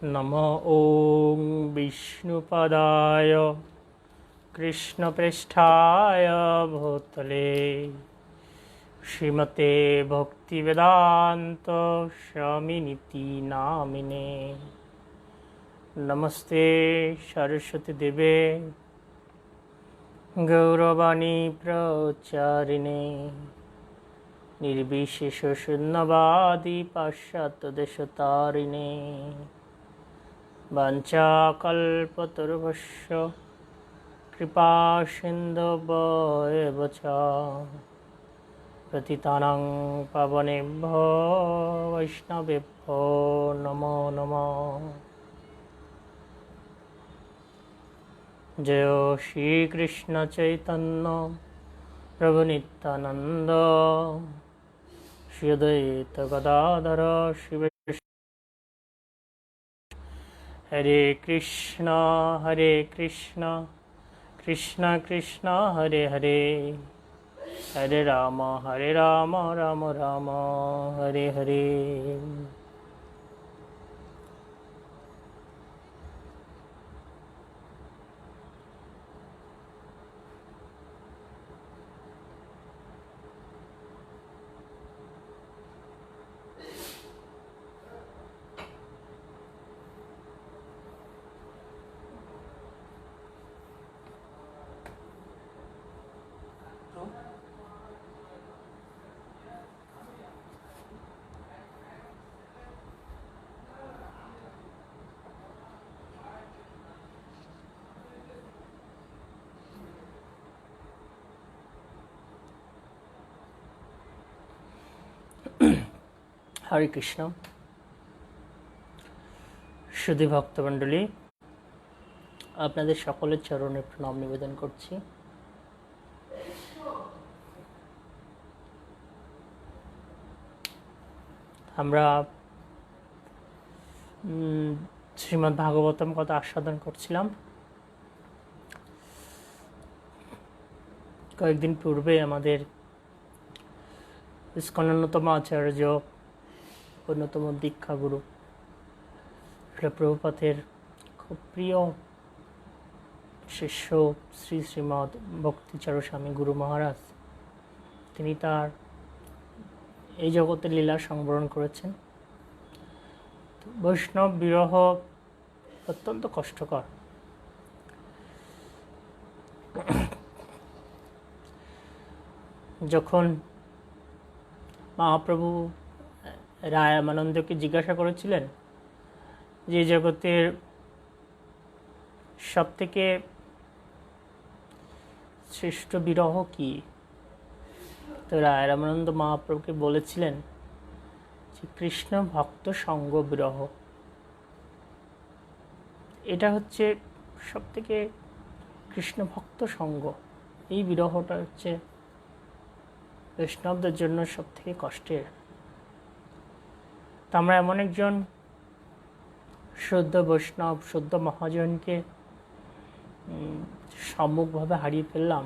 नमो ॐ विष्णुपदाय कृष्णपृष्ठाय भूतले श्रीमते भक्तिवेदान्त स्वामिनिति नामिने। नमस्ते सरस्वती देवे गौरवाणी प्रचारिणे निर्विशेष शून्यवादी पाश्चात्यदेशतारिणे वाञ्छाकल्पतरुभ्यश्च कृपा सिन्धुभ्येव च पतितानां पावनेभ्यो वैष्णवेभ्यो नमो नमः। जय श्री कृष्ण चैतन्य प्रभु नित्यानंद श्री अद्वैत गदाधर शिव। हरे कृष्ण कृष्ण कृष्ण हरे हरे, हरे राम राम राम हरे हरे। হরে কৃষ্ণ। সুধী ভক্তমণ্ডলী, আপনাদের সকলের চরণে প্রণাম নিবেদন করছি। আমরা শ্রীমদ্ ভাগবতম কথা আস্বাদন করছিলাম। কয়েকদিন পূর্বে আমাদের ইসকন অন্যতম আচার্য, অন্যতম দীক্ষাগুরু প্রভুপাদের খুব প্রিয় শিষ্য শ্রী শ্রীমৎ ভক্তিচরণ স্বামী গুরু মহারাজ, তিনি তার এই জগতের লীলা সংবরণ করেছেন। বৈষ্ণব বিরহ অত্যন্ত কষ্টকর। যখন মহাপ্রভু রামানন্দকে জিজ্ঞাসা করেছিলেন যে জগতের সবথেকে শ্রেষ্ঠ বিরহ কি, তো রামানন্দ মহাপ্রভুকে বলেছিলেন যে কৃষ্ণ ভক্ত সঙ্গ বিরহ। এটা হচ্ছে সবথেকে কৃষ্ণ ভক্ত সঙ্গ, এই বিরহটা হচ্ছে বৈষ্ণবদের জন্য সবথেকে কষ্টের। তা আমরা এমন একজন শুদ্ধ বৈষ্ণব, শুদ্ধ মহাজনকে সম্মুখভাবে হারিয়ে ফেললাম,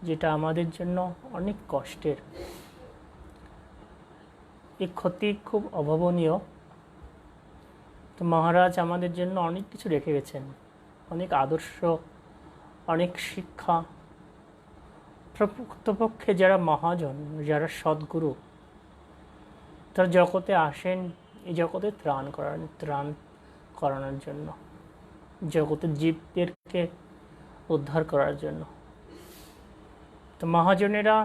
যেটা আমাদের জন্য অনেক কষ্টের। এই ক্ষতি খুব অভাবনীয়। তো মহারাজ আমাদের জন্য অনেক কিছু রেখে গেছেন, অনেক আদর্শ, অনেক শিক্ষা। প্রকৃতপক্ষে যারা মহাজন, যারা সদ্গুরু, তারা জগতে আসেন এই জগতে ত্রাণ করানোর জন্য, জগতের জীবদেরকে উদ্ধার করার জন্য। তো মহাজনেরা,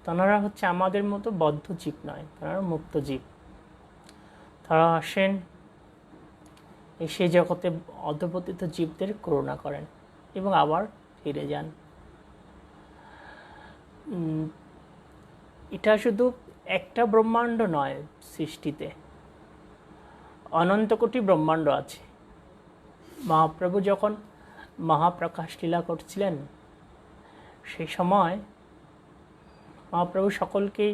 তারা হচ্ছে আমাদের মতো বদ্ধ জীব নয়, তারা মুক্ত জীব। তারা আসেন সেই জগতে অধঃপতিত জীবদের করুণা করেন এবং আবার ফিরে যান। এটা শুধু একটা ব্রহ্মাণ্ড নয়, সৃষ্টিতে অনন্ত কোটি ব্রহ্মাণ্ড আছে। মহাপ্রভু যখন মহাপ্রকাশ লীলা করছিলেন, সেই সময় মহাপ্রভু সকলকেই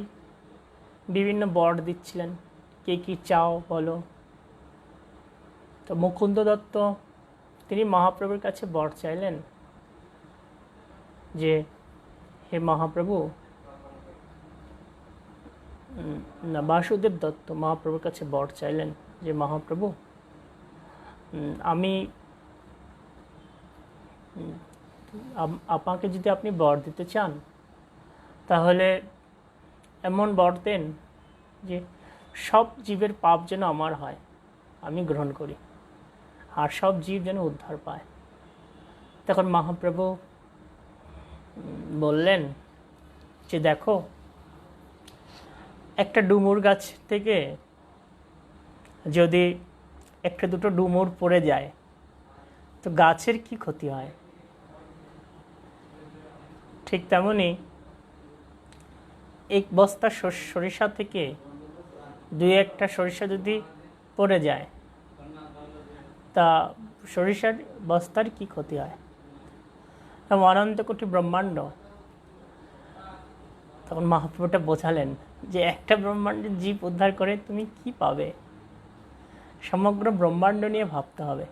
বিভিন্ন বর দিচ্ছিলেন, কে কি চাও বলো। তো মুকুন্দ দত্ত তিনি মহাপ্রভুর কাছে বর চাইলেন যে হে মহাপ্রভু, না, বাসুদেব দত্ত মহাপ্রভুর কাছে বর চাইলেন যে মহাপ্রভু, আমি আপনাকে যদি আপনি বর দিতে চান তাহলে এমন বর দেন যে সব জীবের পাপ যেন আমার হয়, আমি গ্রহণ করি, আর সব জীব যেন উদ্ধার পায়। তখন মহাপ্রভু বললেন যে দেখো, একটা ডুমুর গাছ থেকে যদি একটা দুটো ডুমুর পড়ে যায় তো গাছের কি ক্ষতি হয়, ঠিক তেমনি এক বস্তা সরিষা থেকে দুই একটা সরিষা যদি পড়ে যায় তা সরিষার বস্তার কি ক্ষতি হয়। অনন্ত কোটি ব্রহ্মাণ্ড। তখন মহাপ্রভুটা বোঝালেন যে একটা ব্রহ্মাণ্ডের জীব উদ্ধার করে তুমি কি পাবে, সমগ্র ব্রহ্মাণ্ড নিয়ে ভাবতে হবে।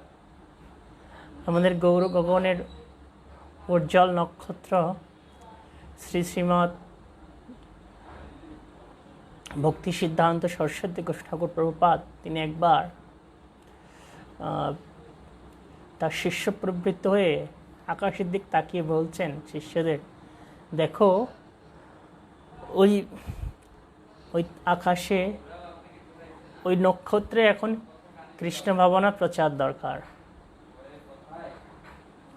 আমাদের গৌর গগনের উজ্জ্বল নক্ষত্র শ্রীমৎ ভক্তি সিদ্ধান্ত সরস্বতী ঘোষ ঠাকুর প্রভুপাদ তিনি একবার তার শিষ্য প্রবৃত্ত হয়ে আকাশের দিক তাকিয়ে বলছেন শিষ্যদের, দেখো ওই ওই আকাশে ওই নক্ষত্রে এখন কৃষ্ণ ভাবনা প্রচার দরকার,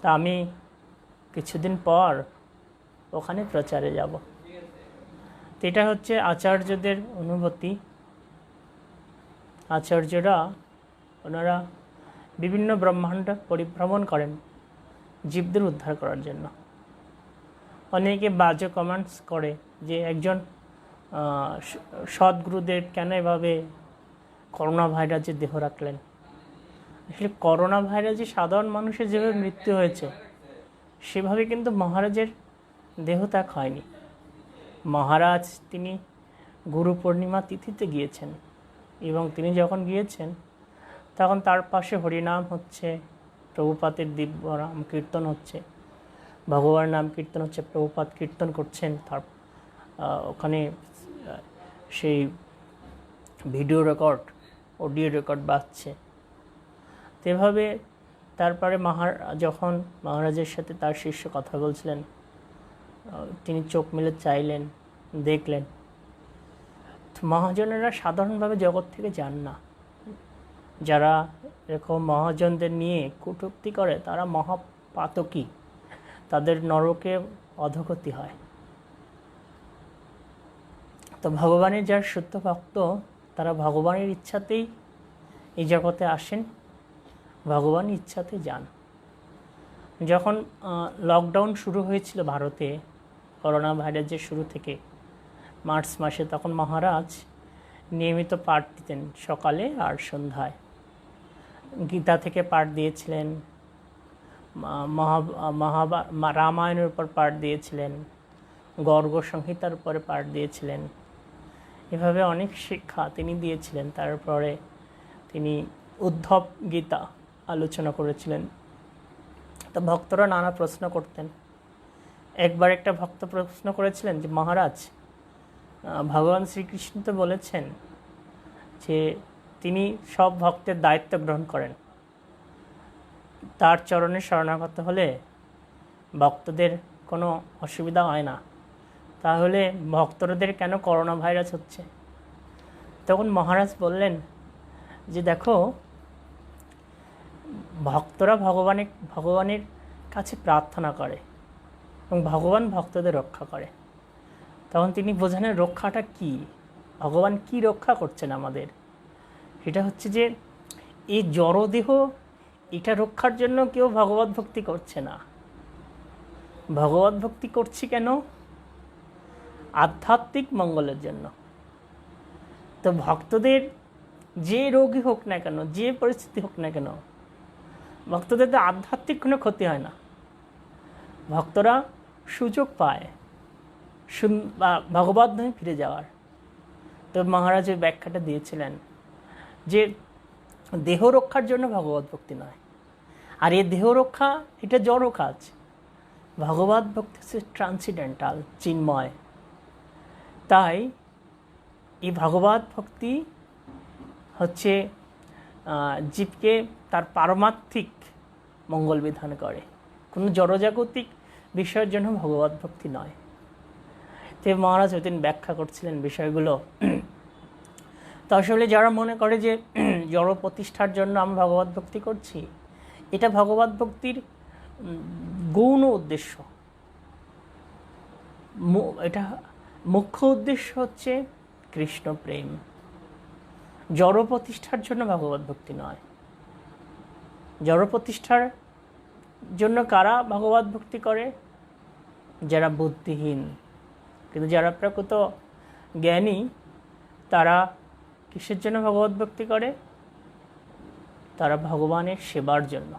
তা আমি কিছুদিন পর ওখানে প্রচারে যাব। তো এটা হচ্ছে আচার্যদের অনুভূতি। আচার্যরা ওনারা বিভিন্ন ব্রহ্মাণ্ড পরিভ্রমণ করেন জীবদের উদ্ধার করার জন্য। অনেকে বাজে কমেন্টস করে যে একজন সদ্গুরুদেব কেন এভাবে করোনা ভাইরাসে দেহ রাখলেন। আসলে করোনা ভাইরাসে সাধারণ মানুষের যেভাবে মৃত্যু হয়েছে সেভাবে কিন্তু মহারাজের দেহ ত্যাগ হয়নি। মহারাজ তিনি গুরু পূর্ণিমা তিথিতে গিয়েছেন এবং তিনি যখন গিয়েছেন তখন তার পাশে হরিনাম হচ্ছে, প্রভুপাদের দিব্য নাম কীর্তন হচ্ছে, ভগবানের নাম কীর্তন হচ্ছে, প্রভুপাদ কীর্তন করছেন, তার ওখানে সেই ভিডিও রেকর্ড অডিও রেকর্ড বাজছে। তো এভাবে তারপরে যখন মহারাজের সাথে তার শিষ্য কথা বলছিলেন তিনি চোখ মেলে চাইলেন, দেখলেন। তো মহাজনেরা সাধারণভাবে জগৎ থেকে যান না। যারা এরকম মহাজনদের নিয়ে কটূক্তি করে তারা মহাপাতকী, তাদের নরকে অধোগতি হয়। তো ভগবানের যারা শুদ্ধ ভক্ত তারা ভগবানের ইচ্ছাতেই এই জগতে আসেন, ভগবানের ইচ্ছাতে যান। যখন লকডাউন শুরু হয়েছিল ভারতে করোনা ভাইরাসের শুরু থেকে মার্চ মাসে, তখন মহারাজ নিয়মিত পাঠ দিতেন সকালে আর সন্ধ্যায়। গীতা থেকে পাঠ দিয়েছিলেন, রামায়ণের উপর পাঠ দিয়েছিলেন, গর্গ সংহিতার উপরে পাঠ দিয়েছিলেন। এভাবে অনেক শিক্ষা তিনি দিয়েছিলেন। তারপরে তিনি উদ্ধব গীতা আলোচনা করেছিলেন। তো ভক্তরা নানা প্রশ্ন করতেন। একবার একটা ভক্ত প্রশ্ন করেছিলেন যে মহারাজ, ভগবান শ্রীকৃষ্ণ তো বলেছেন যে তিনি সব ভক্তের দায়িত্ব গ্রহণ করেন, তার চরণে শরণাগত হলে ভক্তদের কোনো অসুবিধা হয় না, তাহলে ভক্তদের কেন করোনা ভাইরাস হচ্ছে? তখন মহারাজ বললেন যে দেখো, ভক্তরা ভগবানের কাছে প্রার্থনা করে এবং ভগবান ভক্তদের রক্ষা করে। তখন তিনি বোঝালেন রক্ষাটা কি, ভগবান কি রক্ষা করছেন আমাদের। সেটা হচ্ছে যে এই জড়দেহ এটা রক্ষার জন্য কেউ ভগবত ভক্তি করছে না। ভগবত ভক্তি করছি কেন? আধ্যাত্মিক মঙ্গলের জন্য। তো ভক্তদের যে রোগী হোক না কেন, যে পরিস্থিতি হোক না কেন, ভক্তদের তো আধ্যাত্মিক কোনো ক্ষতি হয় না। ভক্তরা সুযোগ পায় ভগবত ধামে ফিরে যাওয়ার। তো মহারাজ ওই ব্যাখ্যাটা দিয়েছিলেন যে দেহ রক্ষার জন্য ভগবত ভক্তি নয়, আর এই দেহ রক্ষা এটা জড় কাজ। ভগবত ভক্তি হচ্ছে ট্রান্সিডেন্টাল, চিন্ময়। তাই এই ভগবত ভক্তি হচ্ছে জীবকে তার পারমার্থিক মঙ্গল বিধান করে, কোনো জড়জাগতিক বিষয়ের জন্য ভগবত ভক্তি নয়। তো মহারাজ ওই দিন ব্যাখ্যা করছিলেন বিষয়গুলো। তো আসলে যারা মনে করে যে জড় প্রতিষ্ঠার জন্য আমরা ভগবত ভক্তি করছি, এটা ভগবত ভক্তির গৌণ উদ্দেশ্য। এটা মুখ্য উদ্দেশ্য হচ্ছে কৃষ্ণ প্রেম, জড় প্রতিষ্ঠার জন্য ভগবত ভক্তি নয়। জড় প্রতিষ্ঠার জন্য কারা ভগবত ভক্তি করে? যারা বুদ্ধিহীন। কিন্তু যারা প্রকৃত জ্ঞানী তারা কিসের জন্য ভগবত ভক্তি করে? তারা ভগবানের সেবার জন্য,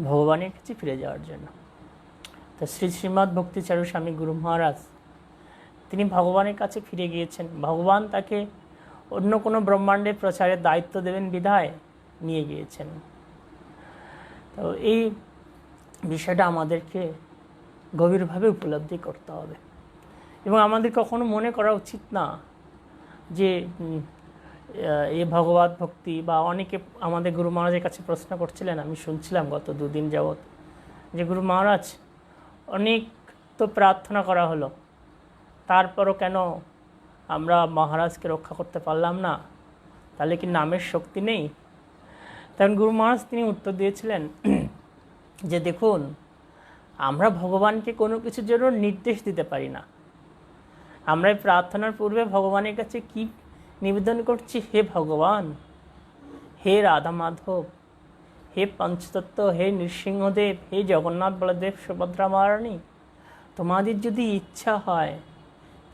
ভগবানের কাছে ফিরে যাওয়ার জন্য। তো শ্রীমদ্ ভক্তিচারু স্বামী গুরু মহারাজ তিনি ভগবানের কাছে ফিরে গিয়েছেন। ভগবান তাকে অন্য কোনো ব্রহ্মাণ্ডের প্রচারের দায়িত্ব দেবেন বিধায় নিয়ে গিয়েছেন। তো এই বিষয়টা আমাদেরকে গভীরভাবে উপলব্ধি করতে হবে এবং আমাদের কখনো মনে করা উচিত না যে এই ভগবত ভক্তি বা অনেকে আমাদের গুরু মহারাজের কাছে প্রশ্ন করছিলেন, আমি শুনছিলাম গত দুদিন যাবৎ, যে গুরু মহারাজ অনেক তো প্রার্থনা করা হলো, তারপরও কেন আমরা মহারাজকে রক্ষা করতে পারলাম না? তাহলে কি নামের শক্তি নেই? তখন গুরু মহারাজ তিনি উত্তর দিয়েছিলেন যে দেখুন, আমরা ভগবানকে কোনো কিছুর জন্য নির্দেশ দিতে পারি না। আমরা এই প্রার্থনার পূর্বে ভগবানের কাছে কি নিবেদন করছি? হে ভগবান, হে রাধা মাধব, হে পঞ্চতত্ত্ব, হে নৃসিংহদেব, হে জগন্নাথ বলদেব সুভদ্রা মহারানী, তোমাদের যদি ইচ্ছা হয়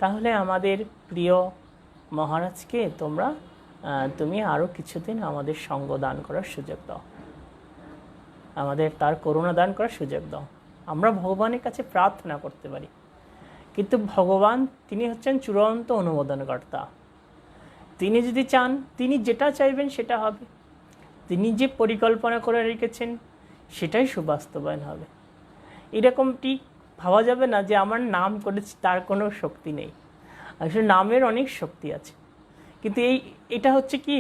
তাহলে আমাদের প্রিয় মহারাজকে তুমি আরও কিছুদিন আমাদের সঙ্গ দান করার সুযোগ দাও, আমাদের তার করুণা দান করার সুযোগ দাও। আমরা ভগবানের কাছে প্রার্থনা করতে পারি, কিন্তু ভগবান তিনি হচ্ছেন চূড়ান্ত অনুমোদনকর্তা। তিনি যদি চান, তিনি যেটা চাইবেন সেটা হবে। তিনি যে পরিকল্পনা করে রেখেছেন সেটাই সুবাস্তবায়ন হবে। এরকমটি ভাবা যাবে না যে আমার নাম করেছি তার কোনো শক্তি নেই। আসলে নামের অনেক শক্তি আছে, কিন্তু এটা হচ্ছে কি,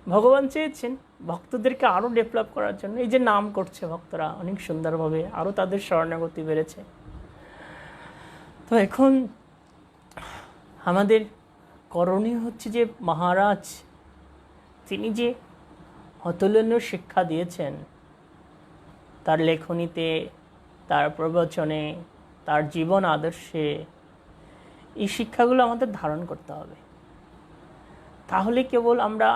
ভগবান চেয়েছেন ভক্তদেরকে আরও ডেভেলপ করার জন্য। এই যে নাম করছে ভক্তরা অনেক সুন্দরভাবে, আরও তাদের শরণাগতি বেড়েছে। তো এখন আমাদের করণীয় হচ্ছে যে মহারাজ তিনি যে অতুলনীয় শিক্ষা দিয়েছেন তার লেখনীতে, তার প্রবচনে, তার জীবন আদর্শে, এই শিক্ষাগুলো আমাদের ধারণ করতে হবে। তাহলে কেবল আমরা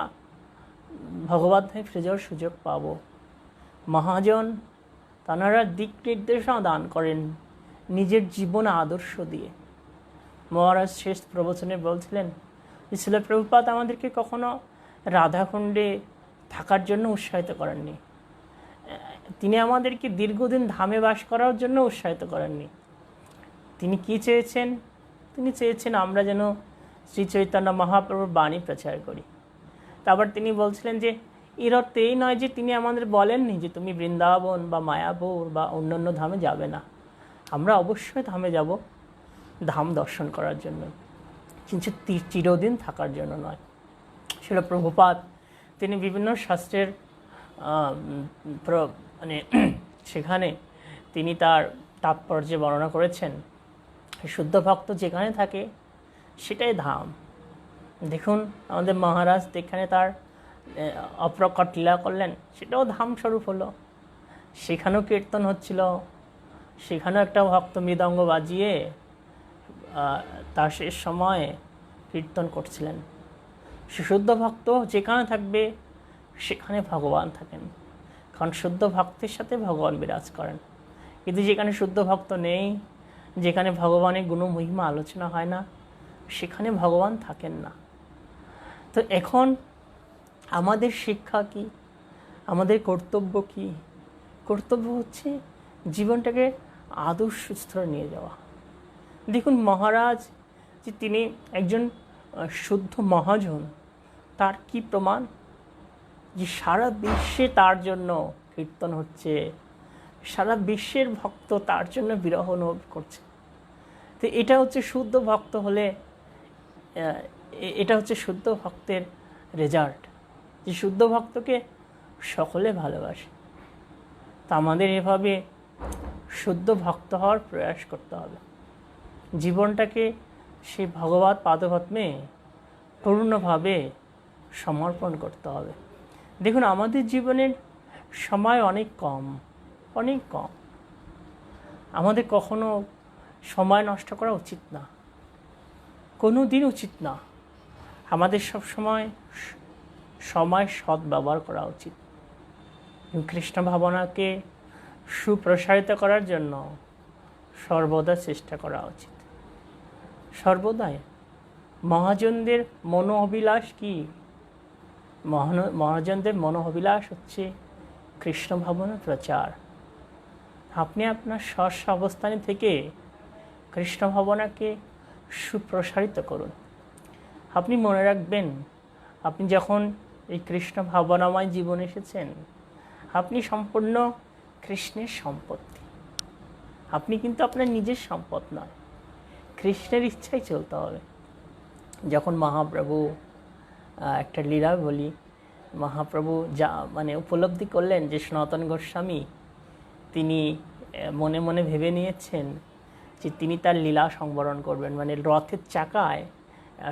ভগবত ধামে ফিরে যাওয়ার সুযোগ পাব। মহাজন তাঁরা দিক নির্দেশনা দান করেন নিজের জীবন আদর্শ দিয়ে। মহারাজ শেষ প্রবচনে বলছিলেন যে শিল প্রভুপাদ আমাদেরকে কখনো রাধাকুণ্ডে থাকার জন্য উৎসাহিত করেননি, তিনি আমাদেরকে দীর্ঘদিন ধামে বাস করার জন্য উৎসাহিত করেননি। তিনি কি চেয়েছেন? তিনি চেয়েছেন আমরা যেন শ্রী চৈতন্য মহাপ্রভুর বাণী প্রচার করি। তারপর তিনি বলছিলেন যে এর অর্থ এই নয় যে তিনি আমাদের বলেননি যে তুমি বৃন্দাবন বা মায়াপুর বা অন্যান্য ধামে যাবে না। আমরা অবশ্যই ধামে যাব, ধাম দর্শন করার জন্য, কিন্তু চিরদিন থাকার জন্য নয়। শিল প্রভুপাদ তিনি বিভিন্ন শাস্ত্রের মানে সেখানে তিনি তার তাৎপর্য বর্ণনা করেছেন। শুদ্ধ ভক্ত যেখানে থাকে সেটাই ধাম। দেখুন আমাদের মহারাজ যেখানে তার অপ্রকট লীলা করলেন সেটাও ধাম স্বরূপ হলো। সেখানেও কীর্তন হচ্ছিল, সেখানেও একটা ভক্ত মৃদঙ্গ বাজিয়ে তার শেষ সময়ে কীর্তন করছিলেন। শুদ্ধ ভক্ত যেখানে থাকবে সেখানে ভগবান থাকেন, কারণ শুদ্ধ ভক্তের সাথে ভগবান বিরাজ করেন। কিন্তু যেখানে শুদ্ধ ভক্ত নেই, যেখানে ভগবানের গুণ মহিমা আলোচনা হয় না, সেখানে ভগবান থাকেন না। তো এখন আমাদের শিক্ষা কি, আমাদের কর্তব্য কি? কর্তব্য হচ্ছে জীবনটাকে আদর্শ স্তরে নিয়ে যাওয়া। দেখুন মহারাজ যে তিনি একজন শুদ্ধ মহাজন, তার কি প্রমাণ? যে সারা বিশ্বে তার জন্য কীর্তন হচ্ছে, সারা বিশ্বের ভক্ত তার জন্য বিরহ অনুভব করছে। তো এটা হচ্ছে শুদ্ধ ভক্ত হলে এটা হচ্ছে শুদ্ধ ভক্তের রেজাল্ট, যে শুদ্ধ ভক্তকে সকলে ভালোবাসে। তা আমাদের এভাবে শুদ্ধ ভক্ত হওয়ার প্রয়াস করতে হবে, জীবনটাকে সেই ভগবৎ পাদপদ্মে পূর্ণভাবে সমর্পণ করতে হবে। দেখুন, আমাদের জীবনের সময় অনেক কম, অনেক কম। আমাদের কখনো সময় নষ্ট করা উচিত না, কোনো দিন উচিত না। আমাদের সময় সৎ ব্যবহার করা উচিত। কৃষ্ণ ভাবনাকে সুপ্রসারিত করার জন্য সর্বদা চেষ্টা করা উচিত। সর্বদাই মহাজনদের মনোঅভিলাষ কি? মহাজনদের মনোঅভিলাষ হচ্ছে কৃষ্ণ ভাবনার প্রচার। আপনি আপনার স্ব অবস্থানে থেকে কৃষ্ণ ভাবনাকে সুপ্রসারিত করুন। আপনি মনে রাখবেন, আপনি যখন এই কৃষ্ণ ভাবনাময় জীবন এসেছেন, আপনি সম্পূর্ণ কৃষ্ণের সম্পত্তি। আপনি কিন্তু আপনার নিজের সম্পদ নয়, কৃষ্ণের ইচ্ছাই চলতে হবে। যখন মহাপ্রভু, একটা লীলা বলি, মহাপ্রভু যা উপলব্ধি করলেন যে সনাতন গোস্বামী তিনি মনে মনে ভেবে নিয়েছেন যে তিনি তার লীলা সংবরণ করবেন, রথের চাকায়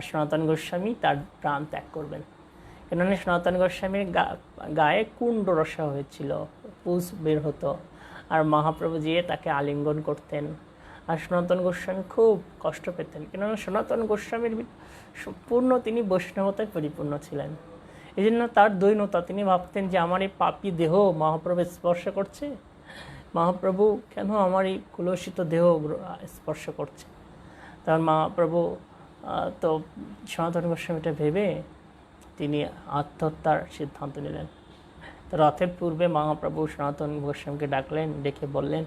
সনাতন গোস্বামী তার প্রাণ ত্যাগ করবেন। কেননা সনাতন গোস্বামীর গায়ে কুণ্ড রসা হয়েছিল, পুষ বের হতো, আর মহাপ্রভু যেয়ে তাকে আলিঙ্গন করতেন, আর সনাতন গোস্বামী খুব কষ্ট পেতেন। কেননা সনাতন গোস্বামীর সম্পূর্ণ তিনি বৈষ্ণবতায় পরিপূর্ণ ছিলেন। এই জন্য তার দৈন্যতা, তিনি ভাবতেন যে আমার এই পাপী দেহ মহাপ্রভু স্পর্শ করছে, মহাপ্রভু কেন আমার এই কুলসিত দেহ স্পর্শ করছে। তার মহাপ্রভু তো সনাতন গোস্বামীটা ভেবে তিনি আত্মহত্যার সিদ্ধান্ত নিলেন। তো রথের পূর্বে মহাপ্রভু সনাতন গোস্বামীকে ডাকলেন, ডেকে বললেন,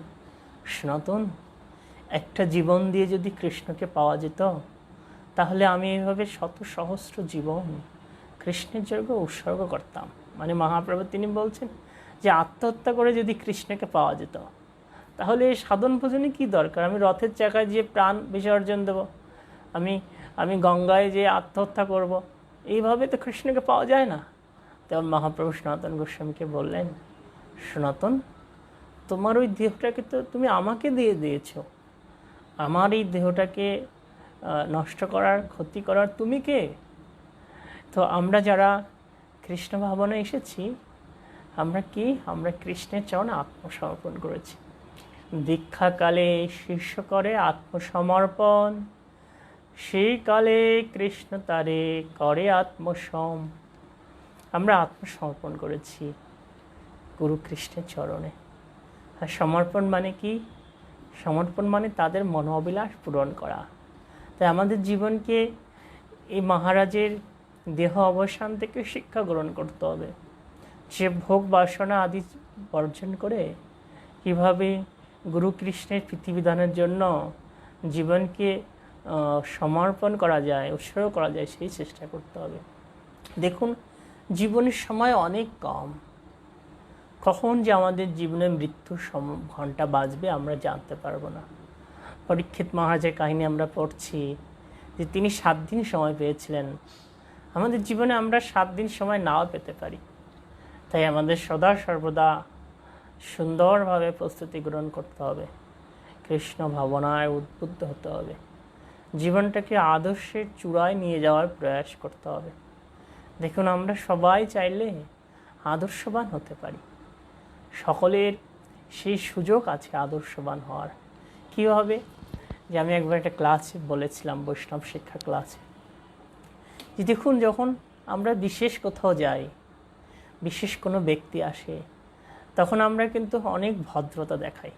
সনাতন, একটা জীবন দিয়ে যদি কৃষ্ণকে পাওয়া যেত, তাহলে আমি এইভাবে শত সহস্র জীবন কৃষ্ণের জন্য উৎসর্গ করতাম। মহাপ্রভু তিনি বলছেন যে আত্মহত্যা করে যদি কৃষ্ণকে পাওয়া যেত, তাহলে এই সাধন ভোজনে কী দরকার? আমি রথের চাকায় যে প্রাণ বিসর্জন দেব, আমি গঙ্গায় যে আত্মহত্যা করব, এইভাবে তো কৃষ্ণকে পাওয়া যায় না। তখন মহাপ্রভু সনাতন গোস্বামীকে বললেন, সনাতন, তোমার ওই দেহটাকে তো তুমি আমাকে দিয়ে দিয়েছ, আমার এই দেহটাকে নষ্ট করার, ক্ষতি করার তুমি কে? তো আমরা যারা কৃষ্ণ ভাবনায় এসেছি, আমরা কি? আমরা কৃষ্ণের চরণে আত্মসমর্পণ করেছি। দীক্ষাকালে শিষ্য করে আত্মসমর্পণ, সেই কালে কৃষ্ণ তারে করে আত্মসম। আমরা আত্মসমর্পণ করেছি গুরু কৃষ্ণের চরণে। আর সমর্পণ মানে কি? সমর্পণ মানে তাদের মনোঅভিলাষ পূরণ করা। তাই আমাদের জীবনকে এই মহারাজের দেহ অবসান থেকে শিক্ষা গ্রহণ করতে হবে, যে ভোগ বাসনা আদি বর্জন করে কীভাবে গুরু কৃষ্ণের প্রীতিবিধানের জন্য জীবনকে সমর্পণ করা যায়, উৎসর্গ করা যায়, সেই চেষ্টা করতে হবে। দেখুন, জীবনের সময় অনেক কম। কখন যে আমাদের জীবনে মৃত্যুর ঘণ্টা বাজবে আমরা জানতে পারবো না। পরীক্ষিত মহারাজের কাহিনী আমরা পড়ছি যে তিনি 7 দিন সময় পেয়েছিলেন। আমাদের জীবনে আমরা 7 দিন সময় নাও পেতে পারি। তাই আমাদের সদা সর্বদা সুন্দরভাবে প্রস্তুতি গ্রহণ করতে হবে, কৃষ্ণ ভাবনায় উদ্বুদ্ধ হতে হবে, জীবনটাকে আদর্শের চূড়ায় নিয়ে যাওয়ার প্রয়াস করতে হবে। দেখুন, আমরা সবাই চাইলে আদর্শবান হতে পারি, সকলের সেই সুযোগ আছে আদর্শবান হওয়ার। কীভাবে? যে আমি একবার একটা ক্লাসে বলেছিলাম, বৈষ্ণব শিক্ষা ক্লাসে, যে দেখুন, যখন আমরা বিশেষ কোথাও যাই, বিশেষ কোনো ব্যক্তি আসে, তখন আমরা কিন্তু অনেক ভদ্রতা দেখাই,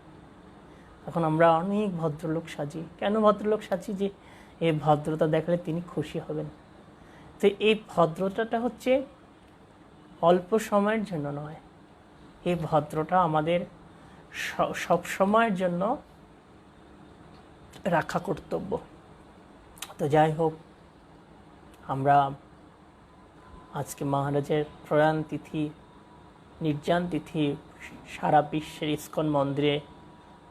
তখন আমরা অনেক ভদ্রলোক সাজি। কেন ভদ্রলোক সাজি? যে এই ভদ্রতা দেখালে তিনি খুশি হবেন। তো এই ভদ্রতাটা হচ্ছে অল্প সময়ের জন্য নয়, এই ভদ্রতা আমাদের সব সময়ের জন্য রাখা কর্তব্য। তো যাই হোক, আমরা আজকে মহারাজের প্রয়াণ তিথি, নির্যান তিথি সারা বিশ্বের ইস্কন মন্দিরে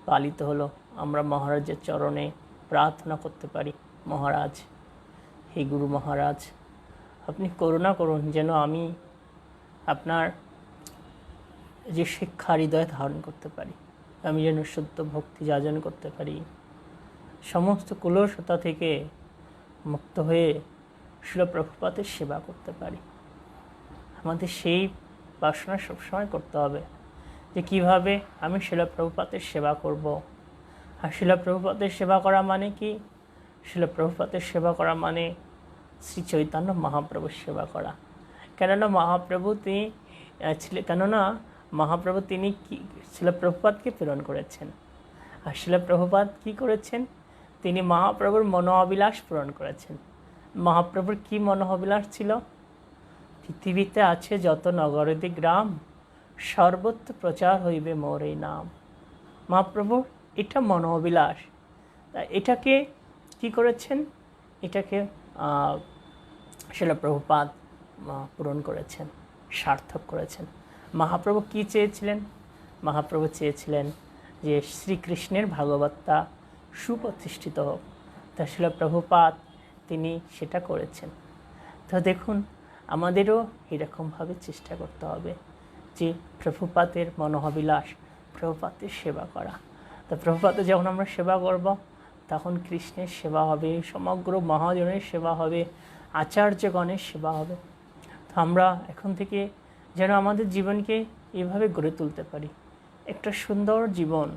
পালিত হলো। আমরা মহারাজের চরণে প্রার্থনা করতে পারি, মহারাজ, হে গুরু মহারাজ, আপনি করুণা করুন যেন আমি আপনার যে শিক্ষা হৃদয়ে ধারণ করতে পারি, আমি যেন শুদ্ধ ভক্তি যাজন করতে পারি, সমস্ত কুলসতা থেকে মুক্ত হয়ে শিল প্রভুপাদের সেবা করতে পারি। আমাদের সেই বাসনা সবসময় করতে হবে যে কীভাবে আমি শিল প্রভুপাদের সেবা করব। আর শিল প্রভুপাদের সেবা করা মানে কি? শিল প্রভুপাদের সেবা করা মানে শ্রী চৈতন্য মহাপ্রভুর সেবা করা। কেননা মহাপ্রভু তিনি কি শিল প্রভুপাদকে প্রেরণ করেছেন। আর শিল প্রভুপাদ কী করেছেন? তিনি মহাপ্রভুর মনোঅবিলাস পূরণ করেছেন। মহাপ্রভুর কি মনোঅবিলাস ছিল? পৃথিবীতে আছে যত নগরাদি গ্রাম, সর্বত্র প্রচার হইবে মোর এই নাম। মহাপ্রভুর এটা মনোঅবিলাস। এটাকে কি করেছেন? এটাকে শিল প্রভুপাদ পূরণ করেছেন, সার্থক করেছেন। মহাপ্রভু কি চেয়েছিলেন? মহাপ্রভু চেয়েছিলেন যে শ্রীকৃষ্ণের ভাগবতটা সুপ্রতিষ্ঠিত হোক। তা শিল প্রভুপাদ তিনি সেটা করেছেন। তো দেখুন, আমাদেরও এরকমভাবে চেষ্টা করতে হবে যে প্রভুপাদের মনোঅবিলাস, প্রভুপাদের সেবা করা। তো প্রভুপাদের যখন আমরা সেবা করব, তখন কৃষ্ণের সেবা হবে, সমগ্র মহাজনের সেবা হবে, আচার্যগণের সেবা হবে। তো আমরা এখন থেকে যেন আমাদের জীবনকে এইভাবে গড়ে তুলতে পারি, একটা সুন্দর জীবন,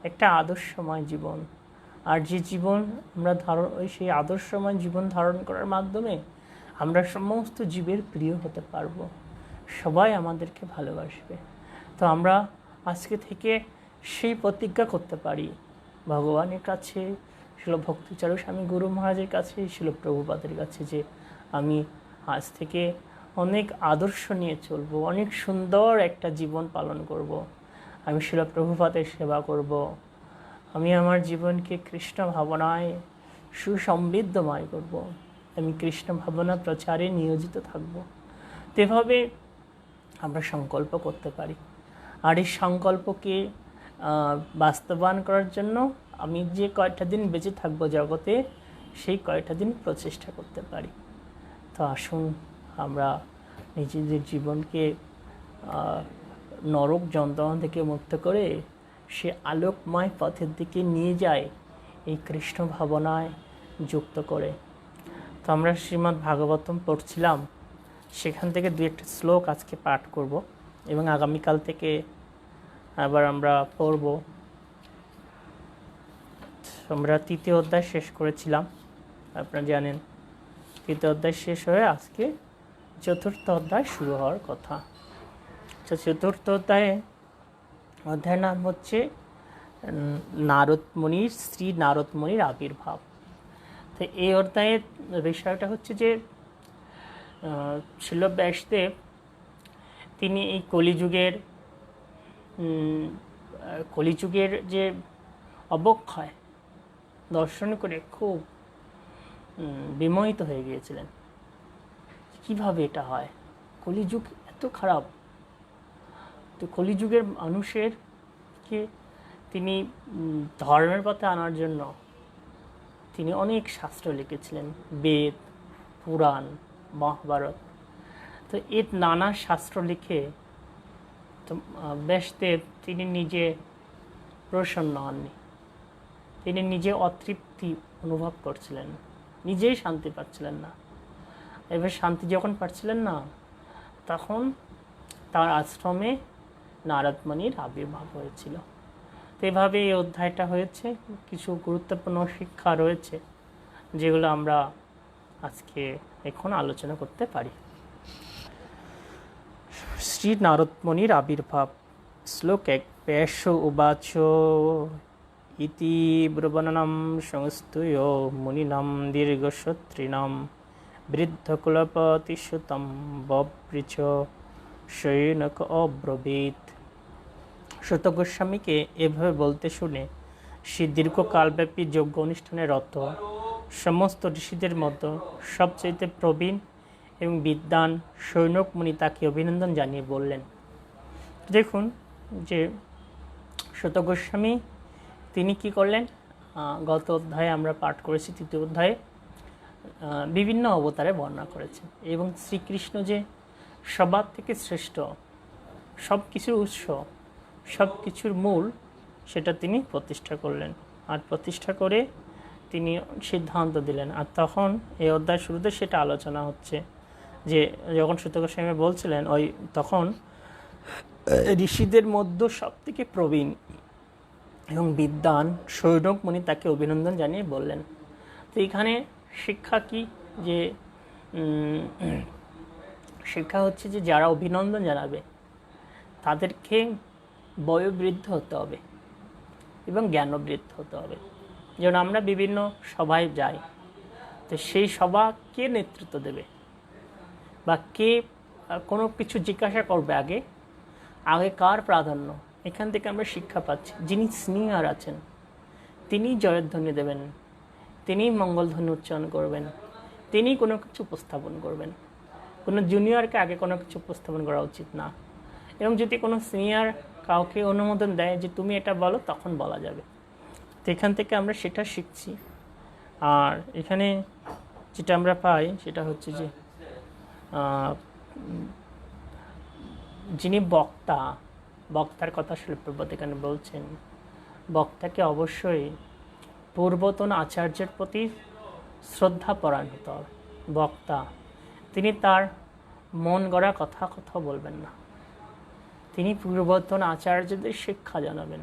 একটা আদর্শময় জীবন। আর যে জীবন আমরা সেই আদর্শময় জীবন ধারণ করার মাধ্যমে আমরা সমস্ত জীবের প্রিয় হতে পারবো, সবাই আমাদেরকে ভালোবাসবে। তো আমরা আজকে থেকে সেই প্রতিজ্ঞা করতে পারি ভগবানের কাছে, শিল ভক্তিচারু স্বামী গুরু মহারাজের কাছে, শিল প্রভুপাদের কাছে, যে আমি আজ থেকে অনেক আদর্শ নিয়ে চলব, অনেক সুন্দর একটা জীবন পালন করব। আমি শিল প্রভুপাদের সেবা করব, আমি আমার জীবনকে কৃষ্ণ ভাবনায় সুসমৃদ্ধময় করব, আমি কৃষ্ণ ভাবনা প্রচারে নিয়োজিত থাকব। এভাবে আমরা সংকল্প করতে পারি। আর এই সংকল্পকে বাস্তবায়ন করার জন্য আমি যে কয়টা দিন বেঁচে থাকবো জগতে, সেই কয়টা দিন প্রচেষ্টা করতে পারি। তো আসুন আমরা নিজেদের জীবনকে নরক যন্ত্রণা থেকে মুক্ত করে সে আলোকময় পথের দিকে নিয়ে যায় এই কৃষ্ণ ভাবনায় যুক্ত করে। তো আমরা শ্রীমদ্ ভাগবতম পড়ছিলাম, সেখান থেকে দু একটা শ্লোক আজকে পাঠ করব এবং আগামীকাল থেকে আবার আমরা পড়ব। আমরা 3য় অধ্যায় শেষ করেছিলাম, আপনারা জানেন। 3য় অধ্যায় শেষ হয়ে আজকে 4র্থ অধ্যায় শুরু হওয়ার কথা। আচ্ছা, 4র্থ অধ্যায়ের নাম হচ্ছে শ্রী নারদ মুনির আবির্ভাব। তো এই অধ্যায়ের বিষয়টা হচ্ছে যে শিল ব্যাসদেব তিনি এই কলিযুগের যে অবক্ষয় দর্শন করে খুব বিমোহিত হয়ে গিয়েছিলেন। কিভাবে এটা হয়? কলিযুগ এত খারাপ। তো কলিযুগের মানুষেরকে তিনি ধর্মের পথে আনার জন্য তিনি অনেক শাস্ত্র লিখেছিলেন, বেদ, পুরাণ, মহাভারত। তো এর নানা শাস্ত্র লিখে তো ব্যাসদেব তিনি নিজে প্রসন্ন হননি, তিনি নিজে অতৃপ্তি অনুভব করছিলেন, নিজেই শান্তি পাচ্ছিলেন না। এবার শান্তি যখন পাচ্ছিলেন না, তখন তার আশ্রমে নারদ মুনির আবির্ভাব হয়েছিল। তো এভাবে এই অধ্যায়টা হয়েছে। কিছু গুরুত্বপূর্ণ শিক্ষা রয়েছে যেগুলো আমরা আজকে এখন আলোচনা করতে পারি। শ্রী নারদ মুনির আবির্ভাব। শ্লোক 1। ব্যাস উবাচ ইতি ব্রবণনম সংস্তুয় মুনিনাম দীর্ঘসূত্রিণাম বৃদ্ধকুলপতিসুতম ববৃচ শৈনক অব্রবীত। সুত গোস্বামীকে এভাবে বলতে শুনে সে দীর্ঘকালব্যাপী যজ্ঞ অনুষ্ঠানে রত সমস্ত ঋষিদের মতো সবচেয়ে প্রবীণ এবং বিদ্বান শৌনক মুনি তাকে অভিনন্দন জানিয়ে বললেন। দেখুন যে সুত গোস্বামী তিনি কি করলেন, গত অধ্যায়ে আমরা পাঠ করেছি 3য় অধ্যায়ে বিভিন্ন অবতারে বর্ণনা করেছেন, এবং শ্রীকৃষ্ণ যে সবার থেকে শ্রেষ্ঠ, সব কিছুর উৎস, সব কিছুর মূল, সেটা তিনি প্রতিষ্ঠা করলেন। আর প্রতিষ্ঠা করে তিনি সিদ্ধান্ত দিলেন। আর তখন এই অধ্যায় শুরুতে সেটা আলোচনা হচ্ছে যে যখন সূতক গোস্বামী বলছিলেন, তখন ঋষিদের মধ্যে সব থেকে প্রবীণ এবং বিদ্বান সৌনক মুনি তাকে অভিনন্দন জানিয়ে বললেন। তো এখানে শিক্ষা কি, যে শিক্ষা হচ্ছে যে যারা অভিনন্দন জানাবে তাদেরকে বয়োবৃদ্ধ হতে হবে এবং জ্ঞানবৃদ্ধ হতে হবে। যেমন আমরা বিভিন্ন সভায় যাই, তো সেই সভা কে নেতৃত্ব দেবে বা কে কোনো কিছু জিজ্ঞাসা করবে, আগে কার প্রাধান্য, এখান থেকে আমরা শিক্ষা পাচ্ছি। যিনি সিনিয়র আছেন তিনি জয়ধ্বনি দেবেন, তিনি মঙ্গলধ্বনি উচ্চারণ করবেন, তিনি কোনো কিছু উপস্থাপন করবেন। কোনো জুনিয়রকে আগে কোনো কিছু উপস্থাপন করা উচিত না। এবং যদি কোনো সিনিয়র কাউকে অনুমোদন দেয় যে তুমি এটা বলো, তখন বলা যাবে। তো এখান থেকে আমরা সেটা শিখছি। আর এখানে যেটা আমরা পাই সেটা হচ্ছে যে যিনি বক্তার কথা শিল্পপদ এখানে বলছেন, বক্তাকে অবশ্যই পূর্বতন আচার্যের প্রতি শ্রদ্ধাপরায়ণ হতে হবে। বক্তা তিনি তার মন গড়া কথা বলবেন না, তিনি পূর্বতন আচার্যদের শিক্ষা জানাবেন।